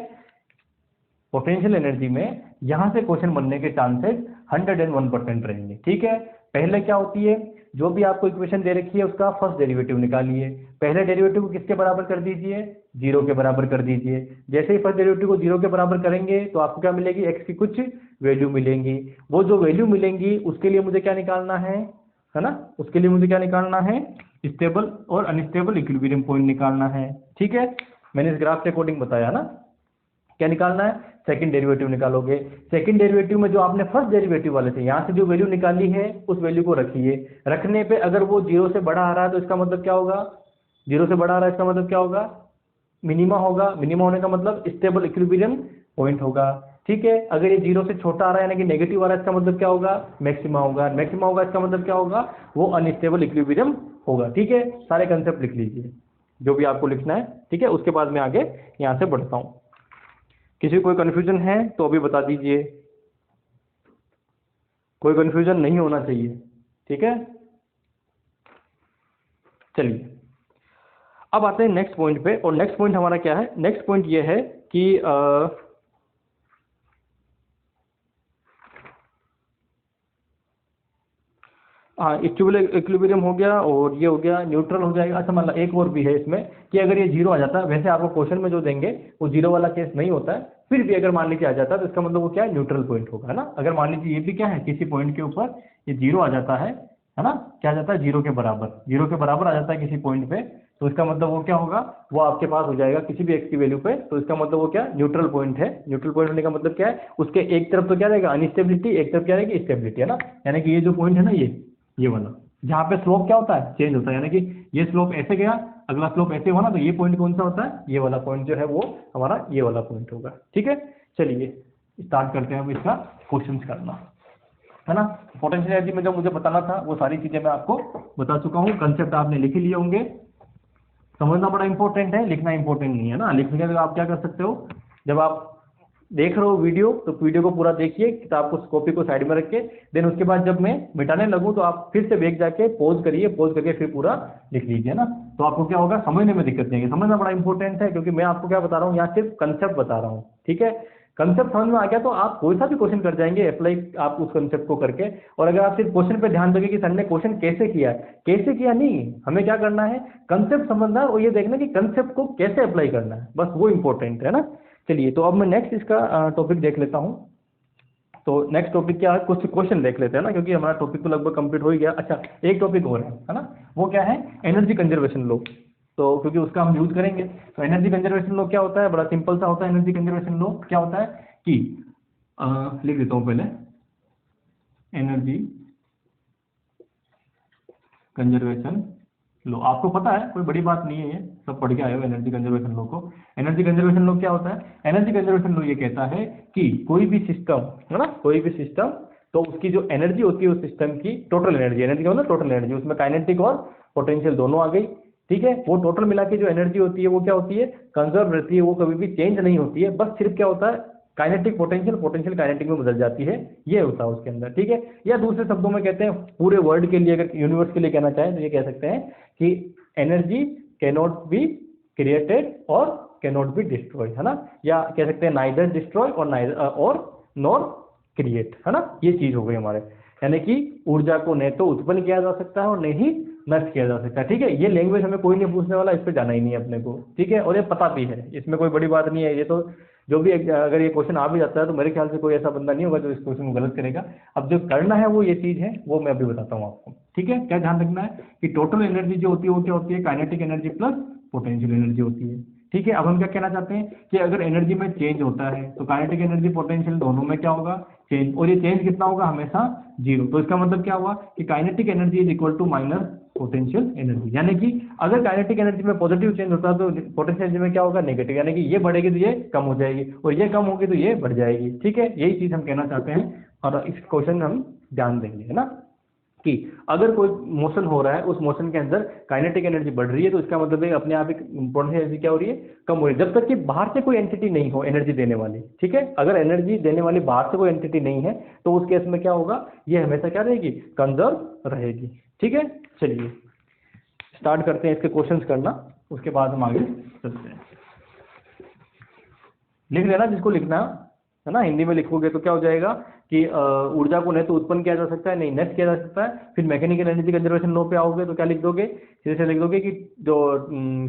पोटेंशियल एनर्जी में यहां से क्वेश्चन बनने के चांसेस 101% रहेंगे। ठीक है, पहले क्या होती है, जो भी आपको इक्वेशन दे रखी है उसका फर्स्ट डेरिवेटिव निकालिए। पहले डेरिवेटिव को किसके बराबर कर दीजिए, 0 के बराबर कर दीजिए। जैसे ही फर्स्ट डेरिवेटिव को 0 के बराबर करेंगे तो आपको क्या मिलेगी, x की कुछ वैल्यू मिलेंगी। वो जो वैल्यू मिलेंगी उसके लिए मुझे क्या निकालना है ना, उसके लिए मुझे क्या निकालना है, स्टेबल और अनस्टेबल इक्विलिब्रियम पॉइंट निकालना है। ठीक है, मैंने इस ग्राफ के अकॉर्डिंग बताया ना, क्या निकालना है, सेकंड डेरिवेटिव निकालोगे। सेकंड डेरिवेटिव में जो आपने फर्स्ट डेरिवेटिव वाले थे यहाँ से जो वैल्यू निकाली है उस वैल्यू को रखिए। रखने पे अगर वो 0 से बड़ा आ रहा है तो इसका मतलब क्या होगा, 0 से बड़ा आ रहा है इसका मतलब क्या होगा, मिनिमा होगा। मिनिमा होने का मतलब स्टेबल इक्विलिब्रियम पॉइंट होगा। ठीक है, अगर ये 0 से छोटा आ रहा है यानी कि नेगेटिव आ रहा है इसका मतलब क्या होगा, मैक्सिमा होगा। मैक्सिमा होगा इसका मतलब क्या होगा, वो अनस्टेबल इक्विलिब्रियम होगा। ठीक है, सारे कंसेप्ट लिख लीजिए जो भी आपको लिखना है। ठीक है, उसके बाद मैं आगे यहाँ से बढ़ता हूँ। किसी कोई कंफ्यूजन है तो अभी बता दीजिए, कोई कंफ्यूजन नहीं होना चाहिए। ठीक है, चलिए अब आते हैं नेक्स्ट पॉइंट पे। और नेक्स्ट पॉइंट हमारा क्या है, नेक्स्ट पॉइंट ये है कि हाँ, इक्विलिब्रियम हो गया और ये हो गया, न्यूट्रल हो जाएगा। अच्छा मतलब एक और भी है इसमें कि अगर ये 0 आ जाता है, वैसे आपको क्वेश्चन में जो देंगे वो 0 वाला केस नहीं होता है, फिर भी अगर मान लीजिए आ जाता है तो इसका मतलब वो क्या है, न्यूट्रल पॉइंट होगा, है ना। अगर मान लीजिए ये भी क्या है, किसी पॉइंट के ऊपर ये 0 आ जाता है ना, क्या आ जाता है, 0 के बराबर, 0 के बराबर आ जाता है किसी पॉइंट पे, तो इसका मतलब वो क्या होगा, वो आपके पास हो जाएगा किसी भी x की वैल्यू पे। तो इसका मतलब वो क्या, न्यूट्रल पॉइंट है। न्यूट्रल पॉइंट होने का मतलब क्या है, उसके एक तरफ तो क्या रहेगा, अनस्टेबिलिटी, एक तरफ क्या रहेगी, स्टेबिलिटी, है ना। यानी कि ये जो पॉइंट है ना, ये वाला, जहाँ पे स्लोप क्या होता है, चेंज होता है, यानी कि ये स्लोप ऐसे गया, अगला स्लोप ऐसे हुआ ना, तो ये पॉइंट कौन सा होता है, ये वाला पॉइंट जो है वो हमारा ये वाला पॉइंट होगा। ठीक है, चलिए स्टार्ट करते हैं अब इसका क्वेश्चंस करना, है ना। पोटेंशियल एनर्जी में जो मुझे बताना था वो सारी चीजें मैं आपको बता चुका हूँ, कंसेप्ट आपने लिख ही लिए होंगे। समझना बड़ा इंपॉर्टेंट है, लिखना इंपॉर्टेंट नहीं है ना। लिखने के लिए आप क्या कर सकते हो, जब आप देख रहे हो वीडियो तो वीडियो को पूरा देखिए, किताब को कॉपी को साइड में रख के, देन उसके बाद जब मैं मिटाने लगूँ तो आप फिर से बैक जाके पॉज करिए, पॉज करके फिर पूरा लिख लीजिए ना। तो आपको क्या होगा, समझने में दिक्कत नहीं है। समझना बड़ा इंपॉर्टेंट है, क्योंकि मैं आपको क्या बता रहा हूँ यहाँ, सिर्फ कंसेप्ट बता रहा हूँ, ठीक है। कंसेप्ट समझ में आ गया तो आप कोई सा भी क्वेश्चन कर जाएंगे अप्लाई आप उस कंसेप्ट को करके। और अगर आप सिर्फ क्वेश्चन पे ध्यान दोगे कि सर ने क्वेश्चन कैसे किया है, कैसे किया नहीं, हमें क्या करना है, कंसेप्ट समझना और ये देखना कि कंसेप्ट को कैसे अप्लाई करना है, बस वो इंपॉर्टेंट है ना। चलिए, तो अब मैं नेक्स्ट इसका टॉपिक देख लेता हूँ। तो नेक्स्ट टॉपिक क्या है, कुछ क्वेश्चन देख लेते हैं ना, क्योंकि हमारा टॉपिक तो लगभग कंप्लीट हो ही गया। अच्छा, एक टॉपिक और है ना, वो क्या है, एनर्जी कंजर्वेशन लॉ। तो क्योंकि उसका हम यूज करेंगे, तो एनर्जी कंजर्वेशन लॉ क्या होता है, बड़ा सिंपल सा होता है। एनर्जी कंजर्वेशन लॉ क्या होता है कि लिख देता हूँ पहले, एनर्जी कंजर्वेशन लो, आपको पता है कोई बड़ी बात नहीं है, ये सब पढ़ के आए हो एनर्जी कंजर्वेशन लो को। एनर्जी कंजर्वेशन लो क्या होता है, एनर्जी कंजर्वेशन लो ये कहता है कि कोई भी सिस्टम है ना, कोई भी सिस्टम, तो उसकी जो एनर्जी होती है उस सिस्टम की, टोटल एनर्जी, एनर्जी का मतलब टोटल एनर्जी, उसमें काइनेटिक और पोटेंशियल दोनों आ गई, ठीक है। वो टोटल मिला के जो एनर्जी होती है वो क्या होती है, कंजर्व रहती है, वो कभी भी चेंज नहीं होती है, बस सिर्फ क्या होता है, काइनेटिक पोटेंशियल, पोटेंशियल काइनेटिक में बदल जाती है, ये होता है उसके अंदर, ठीक है। या दूसरे शब्दों में कहते हैं, पूरे वर्ल्ड के लिए, अगर यूनिवर्स के लिए कहना चाहें तो ये कह सकते हैं कि एनर्जी कैनॉट बी क्रिएटेड और कैनॉट बी डिस्ट्रॉय, है ना। या कह सकते हैं नाइदर डिस्ट्रॉय और नाइदर और नॉर क्रिएट, है ना। ये चीज हो गई हमारे, यानी कि ऊर्जा को न तो उत्पन्न किया जा सकता है और न ही नष्ट किया जा सकता है, ठीक है। ये लैंग्वेज हमें कोई नहीं पूछने वाला, इस पर जाना ही नहीं है अपने को, ठीक है। और ये पता भी है, इसमें कोई बड़ी बात नहीं है। ये तो जो भी अगर ये क्वेश्चन आ भी जाता है तो मेरे ख्याल से कोई ऐसा बंदा नहीं होगा जो इस क्वेश्चन को गलत करेगा। अब जो करना है वो ये चीज है, वो मैं अभी बताता हूँ आपको, ठीक है। क्या ध्यान रखना है कि टोटल एनर्जी जो होती है वो क्या होती है, kinetic energy plus potential energy होती है, ठीक है। अब हम क्या कहना चाहते हैं कि अगर एनर्जी में चेंज होता है तो काइनेटिक एनर्जी पोटेंशियल दोनों में क्या होगा, चेंज, और ये चेंज कितना होगा, हमेशा जीरो। तो इसका मतलब क्या हुआ कि kinetic energy is equal to minus potential energy, यानी कि अगर काइनेटिक एनर्जी में पॉजिटिव चेंज होता है तो पोटेंशियल एनर्जी में क्या होगा, नेगेटिव, यानी कि ये बढ़ेगी तो ये कम हो जाएगी और ये कम होगी तो ये बढ़ जाएगी, ठीक है। यही चीज हम कहना चाहते हैं और इस क्वेश्चन में हम ध्यान देंगे, है ना, कि अगर कोई मोशन हो रहा है, उस मोशन के अंदर काइनेटिक एनर्जी बढ़ रही है तो इसका मतलब है अपने आप ही पोटेंशियल एनर्जी क्या हो रही है, कम हो रही है, जब तक कि बाहर से कोई एंटिटी नहीं हो एनर्जी देने वाली, ठीक है। अगर एनर्जी देने वाली बाहर से कोई एंटिटी नहीं है तो उस केस में क्या होगा, ये हमेशा क्या रहेगी, कंजर्व रहेगी, ठीक है। चलिए स्टार्ट करते हैं इसके क्वेश्चंस करना, उसके बाद हम आगे चलते हैं। लिख लेना जिसको लिखना है ना, हिंदी में लिखोगे तो क्या हो जाएगा कि ऊर्जा को न तो उत्पन्न किया जा सकता है, नहीं नष्ट किया जा सकता है। फिर मैकेनिकल एनर्जी कंजर्वेशन लॉ पे आओगे तो क्या लिख दोगे, सीधे से लिख दोगे कि जो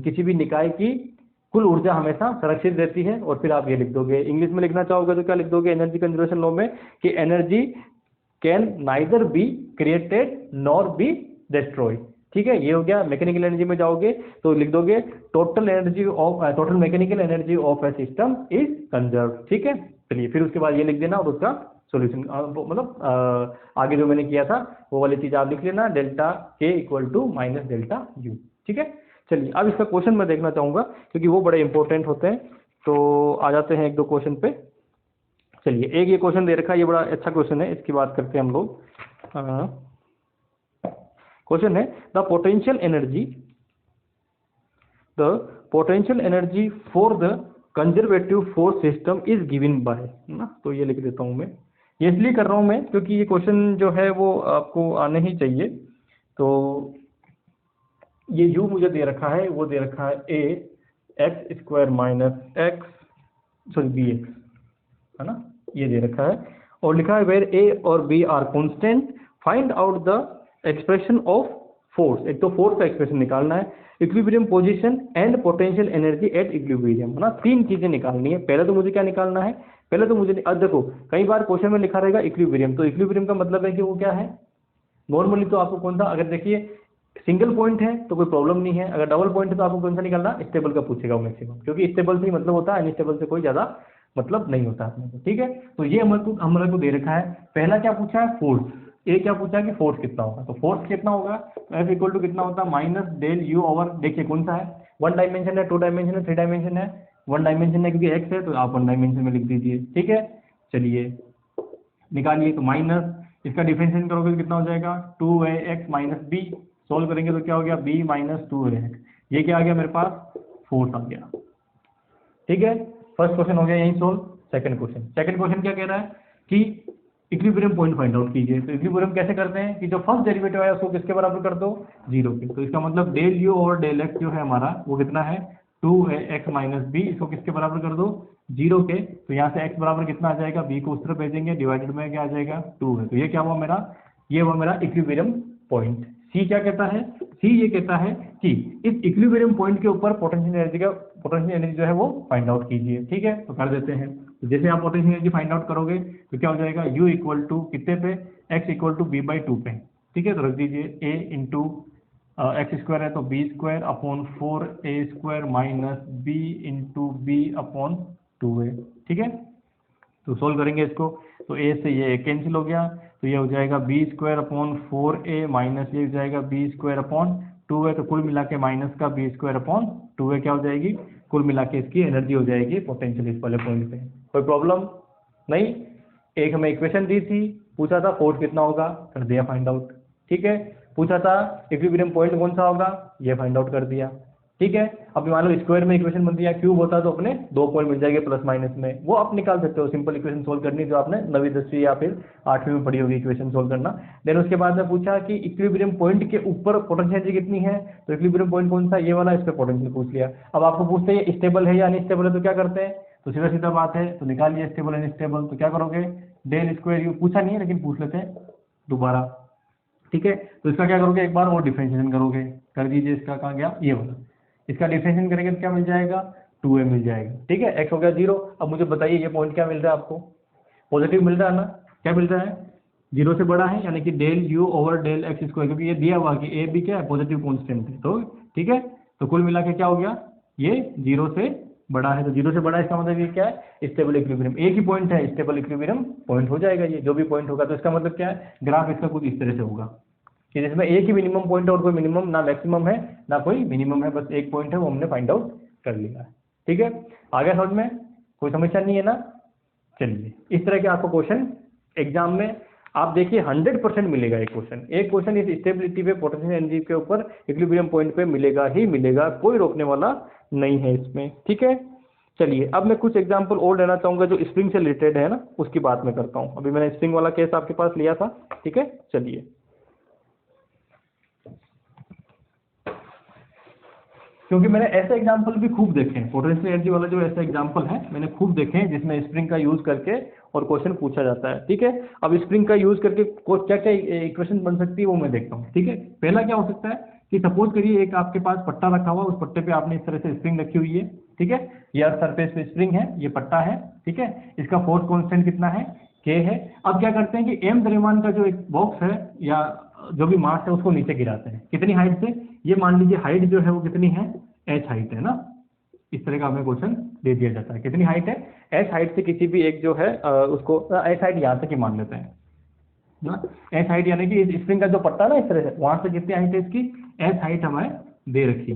किसी भी निकाय की कुल ऊर्जा हमेशा संरक्षित रहती है, और फिर आप ये लिख दोगे। इंग्लिश में लिखना चाहोगे तो क्या लिख दोगे एनर्जी कंजर्वेशन लॉ में कि energy can neither be created nor be destroy, ठीक है। ये हो गया। मैकेनिकल एनर्जी में जाओगे तो लिख दोगे total energy of total mechanical energy of A system is conserve, ठीक है। चलिए फिर उसके बाद ये लिख देना और उसका सॉल्यूशन मतलब आगे जो मैंने किया था वो वाली चीज आप लिख लेना, delta K equal to minus delta U, ठीक है। चलिए अब इसका क्वेश्चन मैं देखना चाहूंगा क्योंकि वो बड़े इंपॉर्टेंट होते हैं। तो आ जाते हैं एक दो क्वेश्चन पे। चलिए एक ये क्वेश्चन दे रखा है, ये बड़ा अच्छा क्वेश्चन है, इसकी बात करते हैं हम लोग। क्वेश्चन है the potential energy for the conservative force system is given by, ना। तो ये लिख देता हूं मैं, ये इसलिए कर रहा हूं मैं क्योंकि ये क्वेश्चन जो है वो आपको आने ही चाहिए। तो ये u मुझे दे रखा है, वो दे रखा है a x square minus X sorry B X, है ना, ये दे रखा है। और लिखा है वेयर a और b are constant find out the expression of force. एक तो फोर्स का एक्सप्रेशन निकालना है, equilibrium position and potential energy at equilibrium, है ना। तीन चीजें निकालनी है। पहले तो मुझे क्या निकालना है, पहले तो मुझे अब देखो कई बार क्वेश्चन में लिखा रहेगा इक्विलिब्रियम, तो इक्विलिब्रियम का मतलब है कि वो क्या है, नॉर्मली तो आपको कौन सा, अगर देखिए सिंगल पॉइंट है तो कोई प्रॉब्लम नहीं है, अगर डबल पॉइंट है तो आपको कौन सा निकालना, स्टेबल का पूछेगा मैक्सिमम, क्योंकि स्टेबल से ही मतलब होता है, अनस्टेबल से कोई ज्यादा मतलब नहीं होता अपने को, ठीक है। तो ये हमारे को दे रखा है। पहला क्या पूछा है, फोर्स। ये क्या पूछा है कि फोर्स कितना होगा, तो फोर्स कितना होगा, एफ इक्वल टू कितना होता है, माइनस डेल यू ओवर, देखिए कौन सा है, वन डायमेंशन है, टू डायमेंशन है, थ्री डायमेंशन है, वन डायमेंशन है क्योंकि एक्स है तो आप वन डायमेंशन में लिख दीजिए, ठीक है। चलिए निकालिए, तो माइनस इसका डिफरेंशिएशन करोगे तो कितना हो जाएगा, 2ax माइनस बी, सोल्व करेंगे तो क्या हो गया, b माइनस 2ax, ये क्या आ गया मेरे पास, फोर्स आ गया, ठीक है। फर्स्ट क्वेश्चन हो गया यही सोल्व। सेकंड क्वेश्चन क्या कह रहा है कि इक्विलिब्रियम पॉइंट फाइंड आउट कीजिए। तो इक्विलिब्रियम कैसे करते हैं कि जो फर्स्ट डेरिवेटिव है उसको किसके बराबर कर दो, 0 के। तो इसका मतलब डेल यू और डेल एक्स जो है हमारा वो कितना है, 2 है एक्स माइनस बी, इसको किसके बराबर कर दो, 0 के। तो यहाँ से x बराबर कितना आ जाएगा, b को उस तरफ भेजेंगे, डिवाइडेड में क्या आ जाएगा, 2 है। तो ये क्या हुआ मेरा, ये हुआ मेरा इक्विलिब्रियम पॉइंट। सी क्या कहता है, सी ये कहता है कि इस इक्विलिब्रियम पॉइंट के ऊपर पोटेंशियल एनर्जी जो है वो फाइंड आउट कीजिए। ठीक है, तो कर देते हैं। तो जैसे आप पोटेंशियल एनर्जी फाइंड आउट करोगे तो क्या हो जाएगा, u इक्वल टू कितने पे, x equal to B by 2 पे। ठीक है, तो रख दीजिए a इंटू एक्स स्क्वायर है तो b square upon 4a² minus b into b upon 2a। ठीक है, तो सोल्व करेंगे इसको, तो a से ये कैंसिल हो गया, तो ये हो जाएगा B square upon 4a minus ये हो जाएगा बी स्क्वायर अपॉन 2a। तो कुल मिला के माइनस का बी स्क्वायर अपॉन 2a क्या हो जाएगी, कुल मिला के इसकी एनर्जी हो जाएगी पोटेंशियल इस वाले पॉइंट पे। कोई प्रॉब्लम नहीं। एक हमें इक्वेशन दी थी, पूछा था फोर्स कितना होगा, कर दिया फाइंड आउट। ठीक है, पूछा था इक्विलिब्रियम पॉइंट कौन सा होगा, ये फाइंड आउट कर दिया। ठीक है, अब मान लो स्क्वायर में इक्वेशन बन दिया, क्यूब होता तो अपने 2 पॉइंट मिल जाएंगे प्लस माइनस में, वो आप निकाल सकते हो। सिंपल इक्वेशन सोल्व करनी जो आपने 9वीं 10वीं या फिर 8वीं में पढ़ी होगी इक्वेशन सोल्व करना। देन उसके बाद में पूछा कि इक्विलिब्रियम पॉइंट के ऊपर पोटेंशियल एनर्जी कितनी है, तो इक्विलिब्रियम पॉइंट कौन सा, ये वाला, इस पर पोटेंशियल पूछ लिया। अब आपको पूछते हैं स्टेबल है या अनस्टेबल है, तो क्या करते हैं, तो सीधा सीधा बात है, तो निकालिए स्टेबल अनस्टेबल। तो क्या करोगे, डेल स्क्वायर यू, पूछा नहीं है लेकिन पूछ लेते हैं दोबारा। ठीक है, तो इसका क्या करोगे, एक बार और डिफरेंशिएशन करोगे, कर दीजिए। इसका कहाँ गया, ये वाला, इसका डिफरेंशिएशन करेंगे तो क्या मिल जाएगा, 2a मिल जाएगा। ठीक है, x हो गया 0। अब मुझे बताइए ये पॉइंट क्या मिल रहा है आपको, पॉजिटिव मिल रहा है ना, क्या मिल रहा है, 0 से बड़ा है, यानी कि del you over del x square, क्योंकि ये दिया हुआ कि a भी क्या है, पॉजिटिव कॉन्स्टेंट है। तो ठीक है, तो कुल मिला के क्या हो गया, ये 0 से बड़ा है। तो 0 से बड़ा इसका मतलब ये क्या है, स्टेबल इक्विलिब्रियम। एक ही पॉइंट है, स्टेबल इक्विलिब्रियम पॉइंट हो जाएगा ये, जो भी पॉइंट होगा। तो इसका मतलब क्या है, ग्राफ इसका कुछ इस तरह से होगा कि जिसमें एक ही मिनिमम पॉइंट है और कोई मिनिमम ना मैक्सिमम है ना कोई मिनिमम है, बस एक पॉइंट है, वो हमने फाइंड आउट कर लिया है। ठीक है, आगे समझ में, कोई समस्या नहीं है ना। चलिए, इस तरह के आपको क्वेश्चन एग्जाम में आप देखिए 100% मिलेगा। एक क्वेश्चन इस स्टेबिलिटी पे पोटेंशियल एनर्जी के ऊपर इक्विलिब्रियम पॉइंट पे मिलेगा ही मिलेगा, कोई रोकने वाला नहीं है इसमें। ठीक है, चलिए अब मैं कुछ एग्जांपल और लेना चाहूंगा जो स्प्रिंग से रिलेटेड है ना, उसकी बात मैं करता हूं। अभी मैंने स्प्रिंग वाला केस आपके पास लिया था। ठीक है, चलिए क्योंकि मैंने ऐसे एग्जाम्पल भी खूब देखे हैं, पोटेंशियल एनर्जी वाला जो ऐसा एग्जाम्पल है मैंने खूब देखे हैं जिसमें स्प्रिंग का यूज करके और क्वेश्चन पूछा जाता है। ठीक है, अब स्प्रिंग का यूज करके क्या क्या इक्वेशन बन सकती है वो मैं देखता हूँ। ठीक है, पहला क्या हो सकता है कि सपोज करिए एक आपके पास पट्टा रखा हुआ, उस पट्टे पे आपने इस तरह से स्प्रिंग रखी हुई है। ठीक है, ये अर्थ सरफेस पे स्प्रिंग है, ये पट्टा है। ठीक है, इसका फोर्स कॉन्स्टेंट कितना है, k है। अब क्या करते हैं कि m द्रव्यमान का जो एक बॉक्स है या जो भी मास है उसको नीचे गिराते हैं, कितनी हाइट से, ये मान लीजिए हाइट जो है वो कितनी है, h हाइट है ना। इस तरह का हमें क्वेश्चन दे दिया जाता है, कितनी हाइट है, h हाइट से किसी भी एक जो है उसको h हाइट यहाँ तक ही मान लेते हैं ना। h हाइट यानी कि इस स्प्रिंग का जो पट्टा ना इस तरह से, वहां से कितनी हाइट है इसकी, h हाइट हमें दे रखी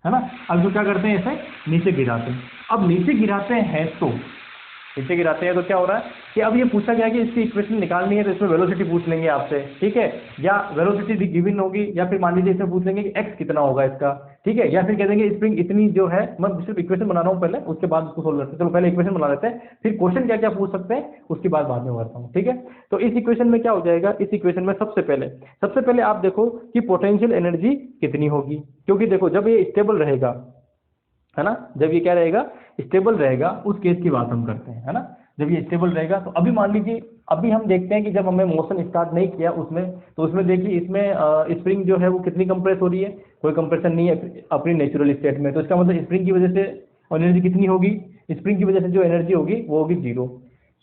है ना। अब जो क्या करते हैं, इसे नीचे गिराते हैं। अब नीचे गिराते हैं तो नीचे गिराते हैं तो क्या हो रहा है कि अब ये पूछा गया कि इसकी इक्वेशन निकालनी है, तो इसमें वेलोसिटी पूछ लेंगे आपसे। ठीक है, या वेलोसिटी गिवन होगी, या फिर मान लीजिए इसमें पूछ लेंगे कि x कितना होगा इसका। ठीक है, या फिर कह देंगे स्प्रिंग इतनी जो है, मैं सिर्फ इक्वेशन बना रहा हूँ पहले, उसके बाद उसको सोल्व करते हैं। चलो पहले इक्वेशन बना लेते हैं, फिर क्वेश्चन क्या क्या पूछ सकते हैं उसकी बात बाद में करता हूँ। ठीक है, तो इस इक्वेशन में क्या हो जाएगा, इस इक्वेशन में सबसे पहले आप देखो कि पोटेंशियल एनर्जी कितनी होगी, क्योंकि देखो जब ये स्टेबल रहेगा है ना, जब ये क्या रहेगा, स्टेबल रहेगा, उस केस की बात हम करते हैं है ना। जब ये स्टेबल रहेगा तो अभी मान लीजिए, अभी हम देखते हैं कि जब हमने मोशन स्टार्ट नहीं किया उसमें, तो उसमें देखिए इसमें स्प्रिंग जो है वो कितनी कंप्रेस हो रही है, कोई कंप्रेशन नहीं है अपनी नेचुरल स्टेट में। तो इसका मतलब स्प्रिंग की वजह से एनर्जी कितनी होगी, स्प्रिंग की वजह से जो एनर्जी होगी वो होगी 0।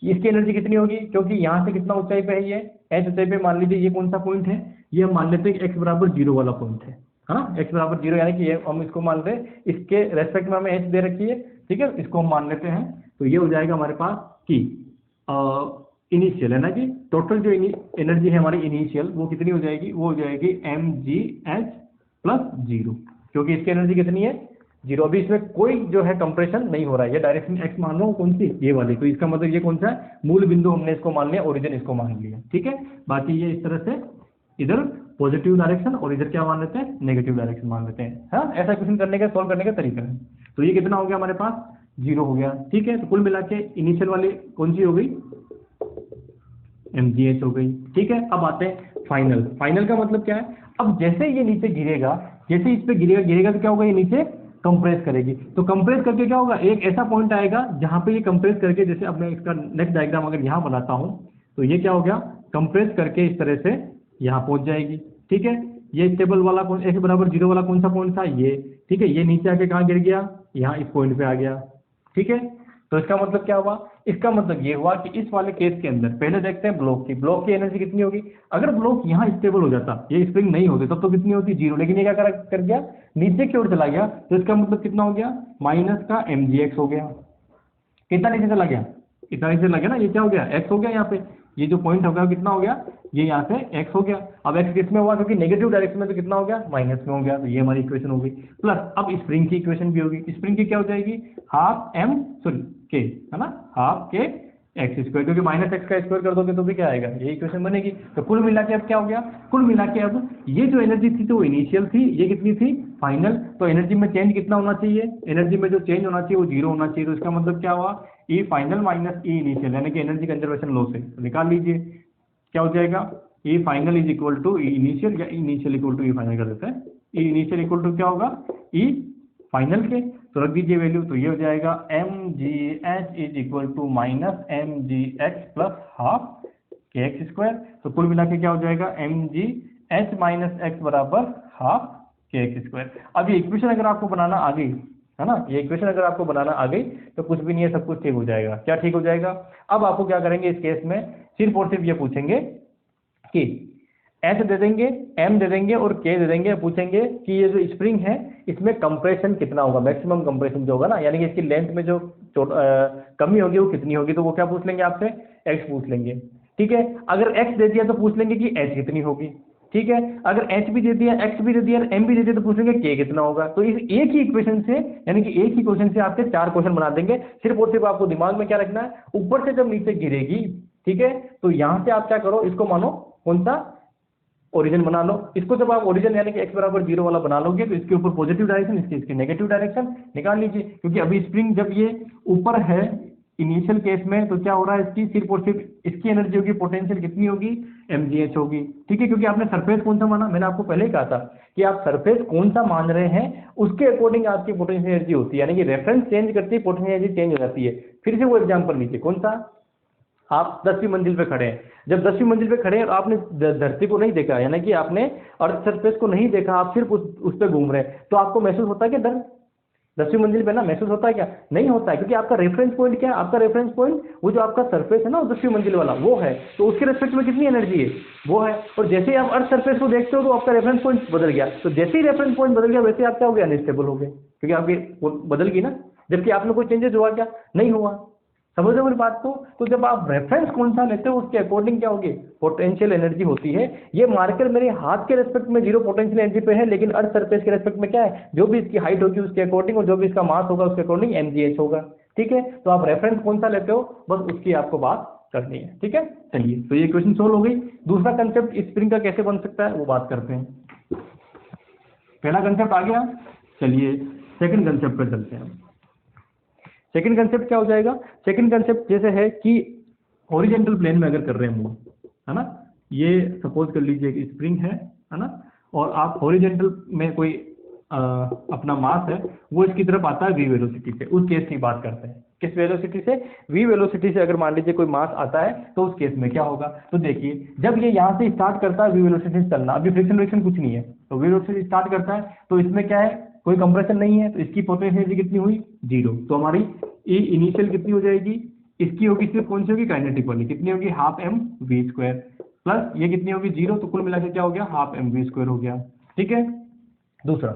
इसकी एनर्जी कितनी होगी, क्योंकि यहाँ से कितना ऊंचाई पे है, ये h ऊंचाई पे, मान लीजिए ये कौन सा पॉइंट है, ये हम मान लेते हैं कि x बराबर 0 वाला पॉइंट है ना, x बराबर 0 यानी कि ये हम इसको मान रहे हैं, इसके रेस्पेक्ट में हमें h दे रखी है। ठीक है, इसको हम मान लेते हैं, तो ये हो जाएगा हमारे पास कि इनिशियल है ना, कि टोटल जो एनर्जी है हमारी इनिशियल वो कितनी हो जाएगी, वो हो जाएगी mgh प्लस 0, क्योंकि इसकी एनर्जी कितनी है 0। अभी इसमें कोई जो है कंप्रेशन नहीं हो रहा है, ये डायरेक्शन x मान लो कौन सी, ये वाली। तो इसका मतलब ये कौन सा है, मूल बिंदु हमने इसको मान लिया, ओरिजिन इसको मान लिया। ठीक है, बाकी ये इस तरह से इधर पॉजिटिव डायरेक्शन और इधर क्या मान लेते हैं, नेगेटिव डायरेक्शन मान लेते हैं। हाँ, ऐसा क्वेश्चन करने का, सॉल्व करने का तरीका है। तो ये कितना हो गया हमारे पास, 0 हो गया, ठीक है। तो कुल मिला के इनिशियल वाली कौन सी हो गई, mgh हो गई, ठीक है। अब आते हैं फाइनल। फाइनल का मतलब क्या है, अब जैसे ये नीचे गिरेगा, जैसे इस पे गिरेगा गिरेगा तो क्या होगा, ये नीचे कंप्रेस करेगी। तो कंप्रेस करके क्या होगा, एक ऐसा पॉइंट आएगा जहां पे ये कंप्रेस करके, जैसे अब मैं इसका नेक्स्ट डायग्राम अगर यहाँ बनाता हूँ तो ये क्या हो गया, कंप्रेस करके इस तरह से यहाँ पहुंच जाएगी, ठीक है। ये स्टेबल वाला कौन, x बराबर 0 वाला कौन सा पॉइंट था, ये, ठीक है। ये नीचे आके कहाँ गिर गया, यहाँ इस पॉइंट पे आ गया, ठीक है। तो इसका मतलब क्या हुआ, इसका मतलब ये हुआ कि इस वाले केस के अंदर पहले देखते हैं ब्लॉक की एनर्जी कितनी होगी। अगर ब्लॉक यहाँ स्टेबल हो जाता, ये स्प्रिंग नहीं होते, तब तो कितनी होती, 0, लेकिन ये क्या कर गया, नीचे की ओर चला गया। तो इसका मतलब कितना हो गया, माइनस का mgx हो गया। कितना नीचे चला गया, इतना नीचे चला गया ना, ये क्या हो गया, x हो गया। यहाँ पे ये जो पॉइंट हो गया कितना हो गया, ये यहाँ से x हो गया। अब x किस में हुआ, क्योंकि नेगेटिव डायरेक्शन में, तो कितना हो गया, माइनस में हो गया। तो ये हमारी इक्वेशन हो गई। प्लस अब स्प्रिंग की इक्वेशन भी होगी। स्प्रिंग की क्या हो जाएगी, हाफ m सॉरी k, है ना, हाफ k एक्स स्क्वायर, क्योंकि माइनस एक्स का स्क्वायर कर दोगे तो भी क्या आएगा, ये इक्वेशन बनेगी। तो कुल मिला के अब क्या हो गया, कुल मिला के अब ये जो एनर्जी थी तो वो इनिशियल थी, ये कितनी थी, फाइनल। तो एनर्जी में चेंज कितना होना चाहिए, एनर्जी में जो चेंज होना चाहिए वो 0 होना चाहिए। तो इसका मतलब क्या हुआ, ई फाइनल माइनस ई इनिशियल, यानी कि एनर्जी कंजर्वेशन लॉ से तो निकाल लीजिए, क्या हो जाएगा, E final is equal to E initial, या initial equal to E final कर देते हैं। ई इनिशियल इक्वल टू क्या होगा, ई फाइनल के, तो रख दीजिए वैल्यू। तो ये हो जाएगा mgh is equal to minus mgx plus half k x square. तो कुल मिला के क्या हो जाएगा, mgh माइनस एक्स बराबर हाफ के एक्स स्क्वायर। अब ये इक्वेशन अगर आपको बनाना आ गई, है ना, ये इक्वेशन अगर आपको बनाना आ गई तो कुछ भी नहीं है, सब कुछ ठीक हो जाएगा। क्या ठीक हो जाएगा, अब आपको क्या करेंगे इस केस में, सिर्फ और सिर्फ ये पूछेंगे कि एच दे देंगे, एम दे देंगे और के दे देंगे। पूछेंगे कि ये जो स्प्रिंग है इसमें कंप्रेशन कितना होगा, मैक्सिमम कंप्रेशन जो होगा ना, यानी कि इसकी लेंथ में जो कमी होगी वो कितनी होगी। तो वो क्या पूछ लेंगे आपसे, एक्स पूछ लेंगे, ठीक है। अगर एक्स दे दिया तो पूछ लेंगे कि एच कितनी होगी, ठीक है। अगर एच भी दे दिया, एक्स भी दे दिया, एम भी दे दिया, तो पूछेंगे के कितना होगा। तो इस एक ही इक्वेशन से, यानी कि एक ही क्वेश्चन से आपके 4 क्वेश्चन बना देंगे। सिर्फ और सिर्फ आपको दिमाग में क्या रखना है, ऊपर से जब नीचे गिरेगी, ठीक है, तो यहां से आप क्या करो, इसको मानो कौन सा, ओरिजिन बना लो। इसको जब आप ओरिजिन यानी कि x बराबर 0 वाला बना लोगे तो इसके ऊपर पॉजिटिव डायरेक्शन, इसकी नेगेटिव डायरेक्शन निकाल लीजिए। क्योंकि अभी स्प्रिंग जब ये ऊपर है इनिशियल केस में, तो क्या हो रहा है, इसकी सिर्फ और सिर्फ इसकी एनर्जी होगी, पोटेंशियल कितनी होगी, mgh होगी, ठीक है। क्योंकि आपने सरफेस कौन सा माना, मैंने आपको पहले ही कहा था कि आप सरफेस कौन सा मान रहे हैं उसके अकॉर्डिंग आपकी पोटेंशियल एनर्जी होती है, यानी कि रेफरेंस चेंज करती है, पोटेंशियल एनर्जी चेंज हो जाती है। फिर से वो एग्जाम्पल लीजिए, कौन सा, आप 10वीं मंजिल पे खड़े हैं। जब 10वीं मंजिल पे खड़े हैं और आपने धरती को नहीं देखा, यानी कि आपने अर्थ सरफेस को नहीं देखा, आप सिर्फ उस पे घूम रहे हैं, तो आपको महसूस होता है क्या डर, 10वीं मंजिल पे ना महसूस होता है क्या, नहीं होता है। क्योंकि आपका रेफरेंस पॉइंट क्या है, आपका रेफरेंस पॉइंट वो जो आपका सरफेस है ना 10वीं मंजिल वाला वो है, तो उसके रेस्पेक्ट में कितनी एनर्जी है, वो है। और जैसे ही आप अर्थ सरफेस को देखते हो तो आपका रेफरेंस पॉइंट बदल गया, तो जैसे ही रेफरेंस पॉइंट बदल गया वैसे ही आप क्या हो गया, अनस्टेबल हो गए, क्योंकि आपकी बदल गई ना, जबकि आपने कोई चेंजेस हुआ क्या, नहीं हुआ। समझ रहे हो मेरी बात को। तो जब आप रेफरेंस कौन सा लेते हो उसके अकॉर्डिंग क्या होगी, पोटेंशियल एनर्जी होती है। ये मार्कर मेरे हाथ के रेस्पेक्ट में 0 पोटेंशियल एनर्जी पे है, लेकिन अर्थ सरफेस के रेस्पेक्ट में क्या है, जो भी इसकी हाइट होगी उसके अकॉर्डिंग और जो भी इसका मास होगा उसके अकॉर्डिंग mgh होगा, ठीक है। तो आप रेफरेंस कौन सा लेते हो बस उसकी आपको बात करनी है, ठीक है। चलिए, तो ये क्वेश्चन सोल्व हो गई। दूसरा कंसेप्ट स्प्रिंग का कैसे बन सकता है वो बात करते हैं। पहला कंसेप्ट आ गया, चलिए सेकंड कंसेप्ट पे चलते हैं। सेकंड कंसेप्ट क्या हो जाएगा, सेकंड कंसेप्ट जैसे है कि हॉरिजॉन्टल प्लेन में अगर कर रहे हैं हम, है ना, ये सपोज कर लीजिए कि स्प्रिंग है ना, और आप हॉरिजॉन्टल में कोई अपना मास है वो इसकी तरफ आता है v वेलोसिटी से, उस केस की बात करते हैं। किस वेलोसिटी से, v वेलोसिटी से अगर मान लीजिए कोई मास आता है तो उस केस में क्या होगा। तो देखिए, जब ये यहाँ से स्टार्ट करता है v वेलोसिटी से चलना, अभी फ्रिक्शन विक्शन कुछ नहीं है, तो v वेलोसिटी स्टार्ट करता है तो इसमें क्या है, कोई कंप्रेशन नहीं है, तो इसकी पोटेंशियल एनर्जी कितनी हुई, 0। तो हमारी ई इनिशियल कितनी हो जाएगी, इसकी होगी सिर्फ कौन सी होगी, काइनेटिक वाली, कितनी होगी, half m v square, plus ये कितनी होगी, 0। तो कुल मिला के क्या हो गया, हाफ एम वी स्क्वायर हो गया, ठीक है। दूसरा,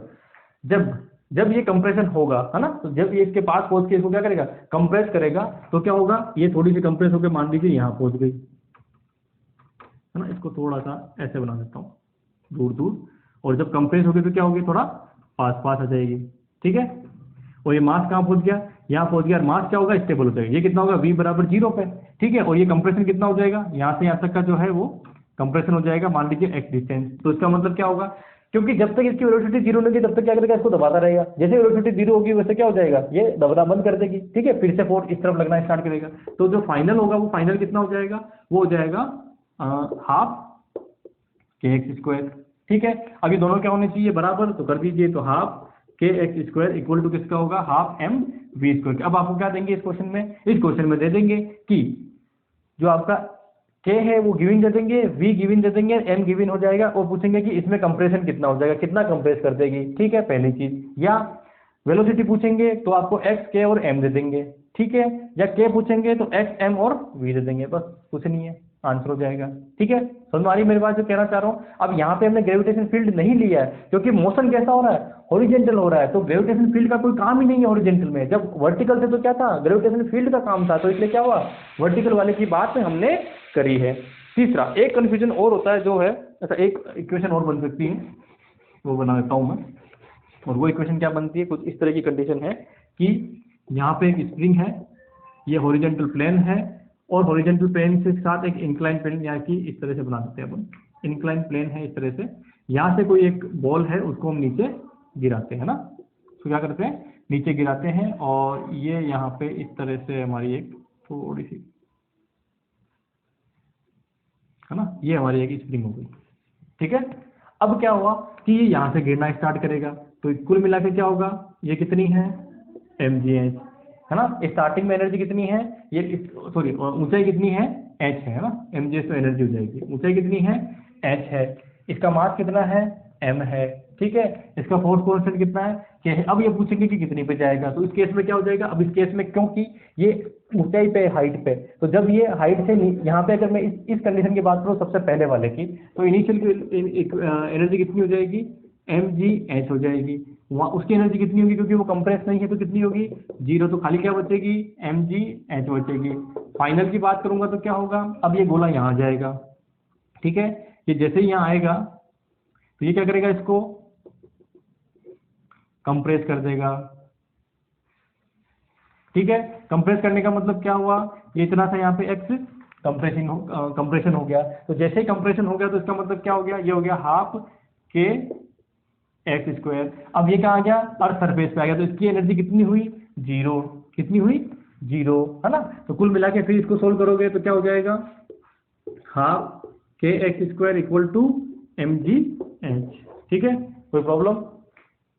जब ये कंप्रेशन होगा, है ना, तो जब ये इसके पास पहुंच के इसको क्या करेगा, कंप्रेस करेगा, तो क्या होगा, ये थोड़ी सी कंप्रेस होकर मान लीजिए यहाँ पहुंच गई, है ना। इसको थोड़ा सा ऐसे बना देता हूँ, दूर दूर, और जब कंप्रेस होगी तो क्या होगी, थोड़ा पास पास आ जाएगी, ठीक है। और ये मास कहाँ पहुंच गया, यहाँ पहुंच गया, मास क्या होगा, स्टेबल हो जाएगा। ये कितना होगा, v बराबर 0 पे, ठीक है। और ये कंप्रेशन कितना हो जाएगा, यहाँ से यहाँ तक का जो है वो कंप्रेशन हो जाएगा, मान लीजिए x डिस्टेंस। तो इसका मतलब क्या होगा, क्योंकि जब तक इसकी वेलोसिटी जीरो नहीं होगी तब तक क्या करेगा, इसको दबाता रहेगा। जैसे वेलोसिटी जीरो होगी वैसे क्या हो जाएगा, ये दबना बंद कर देगी। ठीक है, फिर से फोर्स इस तरफ लगना स्टार्ट करेगा। तो जो फाइनल होगा वो फाइनल कितना हो जाएगा, वो हो जाएगा हाफ के एक्स स्क्वायर। ठीक है, अभी दोनों क्या होने चाहिए, बराबर, तो कर दीजिए। तो half k x square equal to किसका होगा, हाफ एम वी स्क्वायर। अब आपको क्या देंगे इस क्वेश्चन में, इस क्वेश्चन में दे देंगे कि जो आपका के है वो गिवन दे देंगे, वी गिवन दे देंगे, एम गिवन हो जाएगा, और पूछेंगे कि इसमें कंप्रेशन कितना हो जाएगा, कितना कंप्रेस कर देगी। ठीक है, पहली चीज। या वेलोसिटी पूछेंगे तो आपको एक्स के और एम दे देंगे। ठीक है, या के पूछेंगे तो एक्स एम और वी दे देंगे, बस कुछ नहीं है, आंसर हो जाएगा। ठीक है, समझ में आ रही मेरी बात जो कहना चाह रहा हूँ। अब यहाँ पे हमने ग्रेविटेशन फील्ड नहीं लिया है क्योंकि मोशन कैसा हो रहा है, हॉरिजेंटल हो रहा है, तो ग्रेविटेशन फील्ड का कोई काम ही नहीं है हॉरिजेंटल में। जब वर्टिकल थे तो क्या था, ग्रेविटेशन फील्ड का काम था, तो इसलिए क्या हुआ, वर्टिकल वाले की बात में हमने करी है। तीसरा एक कंफ्यूजन और होता है जो है, अच्छा एक इक्वेशन और बन सकती है, वो बना देता हूँ मैं। और वो इक्वेशन क्या बनती है, कुछ इस तरह की कंडीशन है कि यहाँ पे एक स्प्रिंग है, ये हॉरिजेंटल प्लेन है, और हॉरिजेंटल प्लेन के साथ एक इंक्लाइन प्लेन, यहाँ की इस तरह से बना देते हैं अपन, इंक्लाइन प्लेन है इस तरह से। यहाँ से कोई एक बॉल है उसको हम नीचे गिराते हैं ना, तो क्या करते हैं, नीचे गिराते हैं, और ये यहाँ पे इस तरह से हमारी एक थोड़ी सी है ना, ये हमारी एक स्प्रिंग हो गई। ठीक है, अब क्या हुआ कि ये यहाँ से गिरना स्टार्ट करेगा, तो कुल मिला के क्या होगा, ये कितनी है, mgh है ना। स्टार्टिंग में एनर्जी कितनी है, ये सॉरी ऊंचाई कितनी है, h है ना, mgh तो एनर्जी हो जाएगी, ऊंचाई कितनी है, h है, इसका मास कितना है, m है। ठीक है, इसका फोर्स कांस्टेंट कितना है, k है। अब ये पूछेंगे कि कितनी पे जाएगा, तो इस केस में क्या हो जाएगा, अब इस केस में क्योंकि ये ऊंचाई पे, हाइट पे, तो जब ये हाइट से यहाँ पे अगर मैं इस कंडीशन की बात करूँ सबसे पहले वाले की, तो इनिशियल एनर्जी कितनी हो जाएगी, mgh हो जाएगी। वहाँ उसकी एनर्जी कितनी होगी, क्योंकि वो कंप्रेस नहीं है तो कितनी होगी, जीरो, तो खाली क्या बचेगी, mgh बचेगी। फाइनल की बात करूंगा तो क्या होगा, अब ये गोला यहाँ आ जाएगा। ठीक है, ये जैसे ही यहाँ आएगा तो ये क्या करेगा, इसको कंप्रेस कर देगा। ठीक है, कंप्रेस करने का मतलब क्या हुआ, ये इतना सा यहाँ पे x कंप्रेशन हो गया, तो जैसे ही कंप्रेशन हो गया तो इसका मतलब क्या हो गया, ये हो गया हाफ के एक्स स्क्वायर। अब ये कहाँ आ गया, अर्थ सरफेस पे आ गया, तो इसकी एनर्जी कितनी हुई, जीरो, कितनी हुई, जीरो, है ना। तो कुल मिला के फिर इसको सोल्व करोगे तो क्या हो जाएगा, half k x square equal to mgh। ठीक है, कोई प्रॉब्लम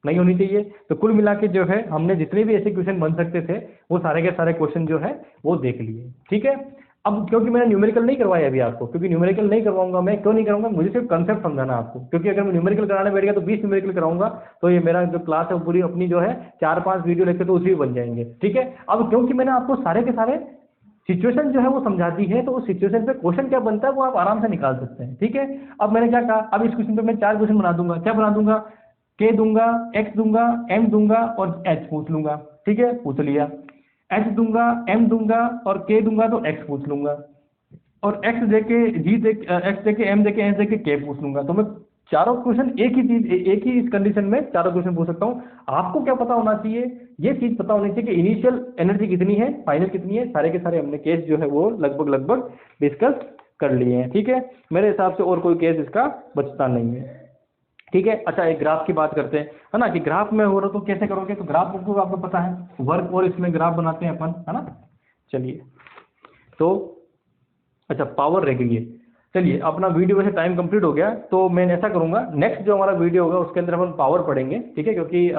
नहीं होनी चाहिए। तो कुल मिला के जो है हमने जितने भी ऐसे क्वेश्चन बन सकते थे वो सारे के सारे क्वेश्चन जो है वो देख लिए। ठीक है, अब क्योंकि मैंने न्यूमेरिकल नहीं करवाया अभी आपको, क्योंकि न्यूमेरिकल नहीं करवाऊंगा मैं, क्यों नहीं कराऊंगा, मुझे सिर्फ कंसेप्ट समझाना आपको, क्योंकि अगर मैं न्यूमेरिकल कराने बैठ गया तो 20 न्यूमेरिकल कराऊंगा तो ये मेरा जो क्लास है वो पूरी अपनी जो है 4-5 वीडियो लेक्चर तो उसी में बन जाएंगे। ठीक है, अब क्योंकि मैंने आपको सारे के सारे सिचुएशन जो है वो समझा दी है, तो उस सिचुएशन पे क्वेश्चन क्या बनता है वो आप आराम से निकाल सकते हैं। ठीक है, अब मैंने क्या कहा, अब इस क्वेश्चन पे मैं 4 क्वेश्चन बना दूंगा। क्या बना दूंगा, k दूंगा, x दूंगा, m दूंगा और h पूछ लूंगा। ठीक है, पूछ लिया, h दूंगा, m दूंगा और k दूंगा तो x पूछ लूंगा, और x देके x देके m देके n देके k पूछ लूंगा। तो मैं चारों क्वेश्चन एक ही चीज, एक ही इस कंडीशन में चारों क्वेश्चन पूछ सकता हूँ। आपको क्या पता होना चाहिए, ये चीज पता होनी चाहिए कि इनिशियल एनर्जी कितनी है, फाइनल कितनी है, सारे के सारे हमने केस जो है वो लगभग डिस्कस कर लिए हैं। ठीक है, मेरे हिसाब से और कोई केस इसका बचता नहीं है। ठीक है, अच्छा एक ग्राफ की बात करते हैं, है ना, कि ग्राफ में हो रहा तो कैसे करोगे, तो ग्राफ को आपको पता है, वर्क और इसमें ग्राफ बनाते हैं अपन, है ना। चलिए, तो अच्छा पावर रेगुलेट, चलिए अपना वीडियो वैसे टाइम कंप्लीट हो गया, तो मैं ऐसा करूंगा नेक्स्ट जो हमारा वीडियो होगा उसके अंदर अपन पावर पढ़ेंगे। ठीक है, क्योंकि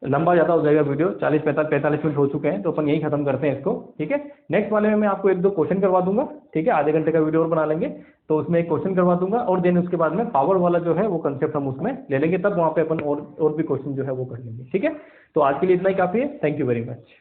लंबा ज़्यादा हो जाएगा वीडियो, 40-45 मिनट हो चुके हैं, तो अपन यही खत्म करते हैं इसको। ठीक है, नेक्स्ट वाले में मैं आपको 1-2 क्वेश्चन करवा दूंगा। ठीक है, आधे घंटे का वीडियो और बना लेंगे, तो उसमें एक क्वेश्चन करवा दूंगा, और देन उसके बाद में पावर वाला जो है वो कंसेप्ट हम उसमें ले लेंगे, तब वहाँ पे अपन और भी क्वेश्चन जो है वो कर लेंगे। ठीक है, तो आज के लिए इतना ही काफ़ी है। Thank you very much.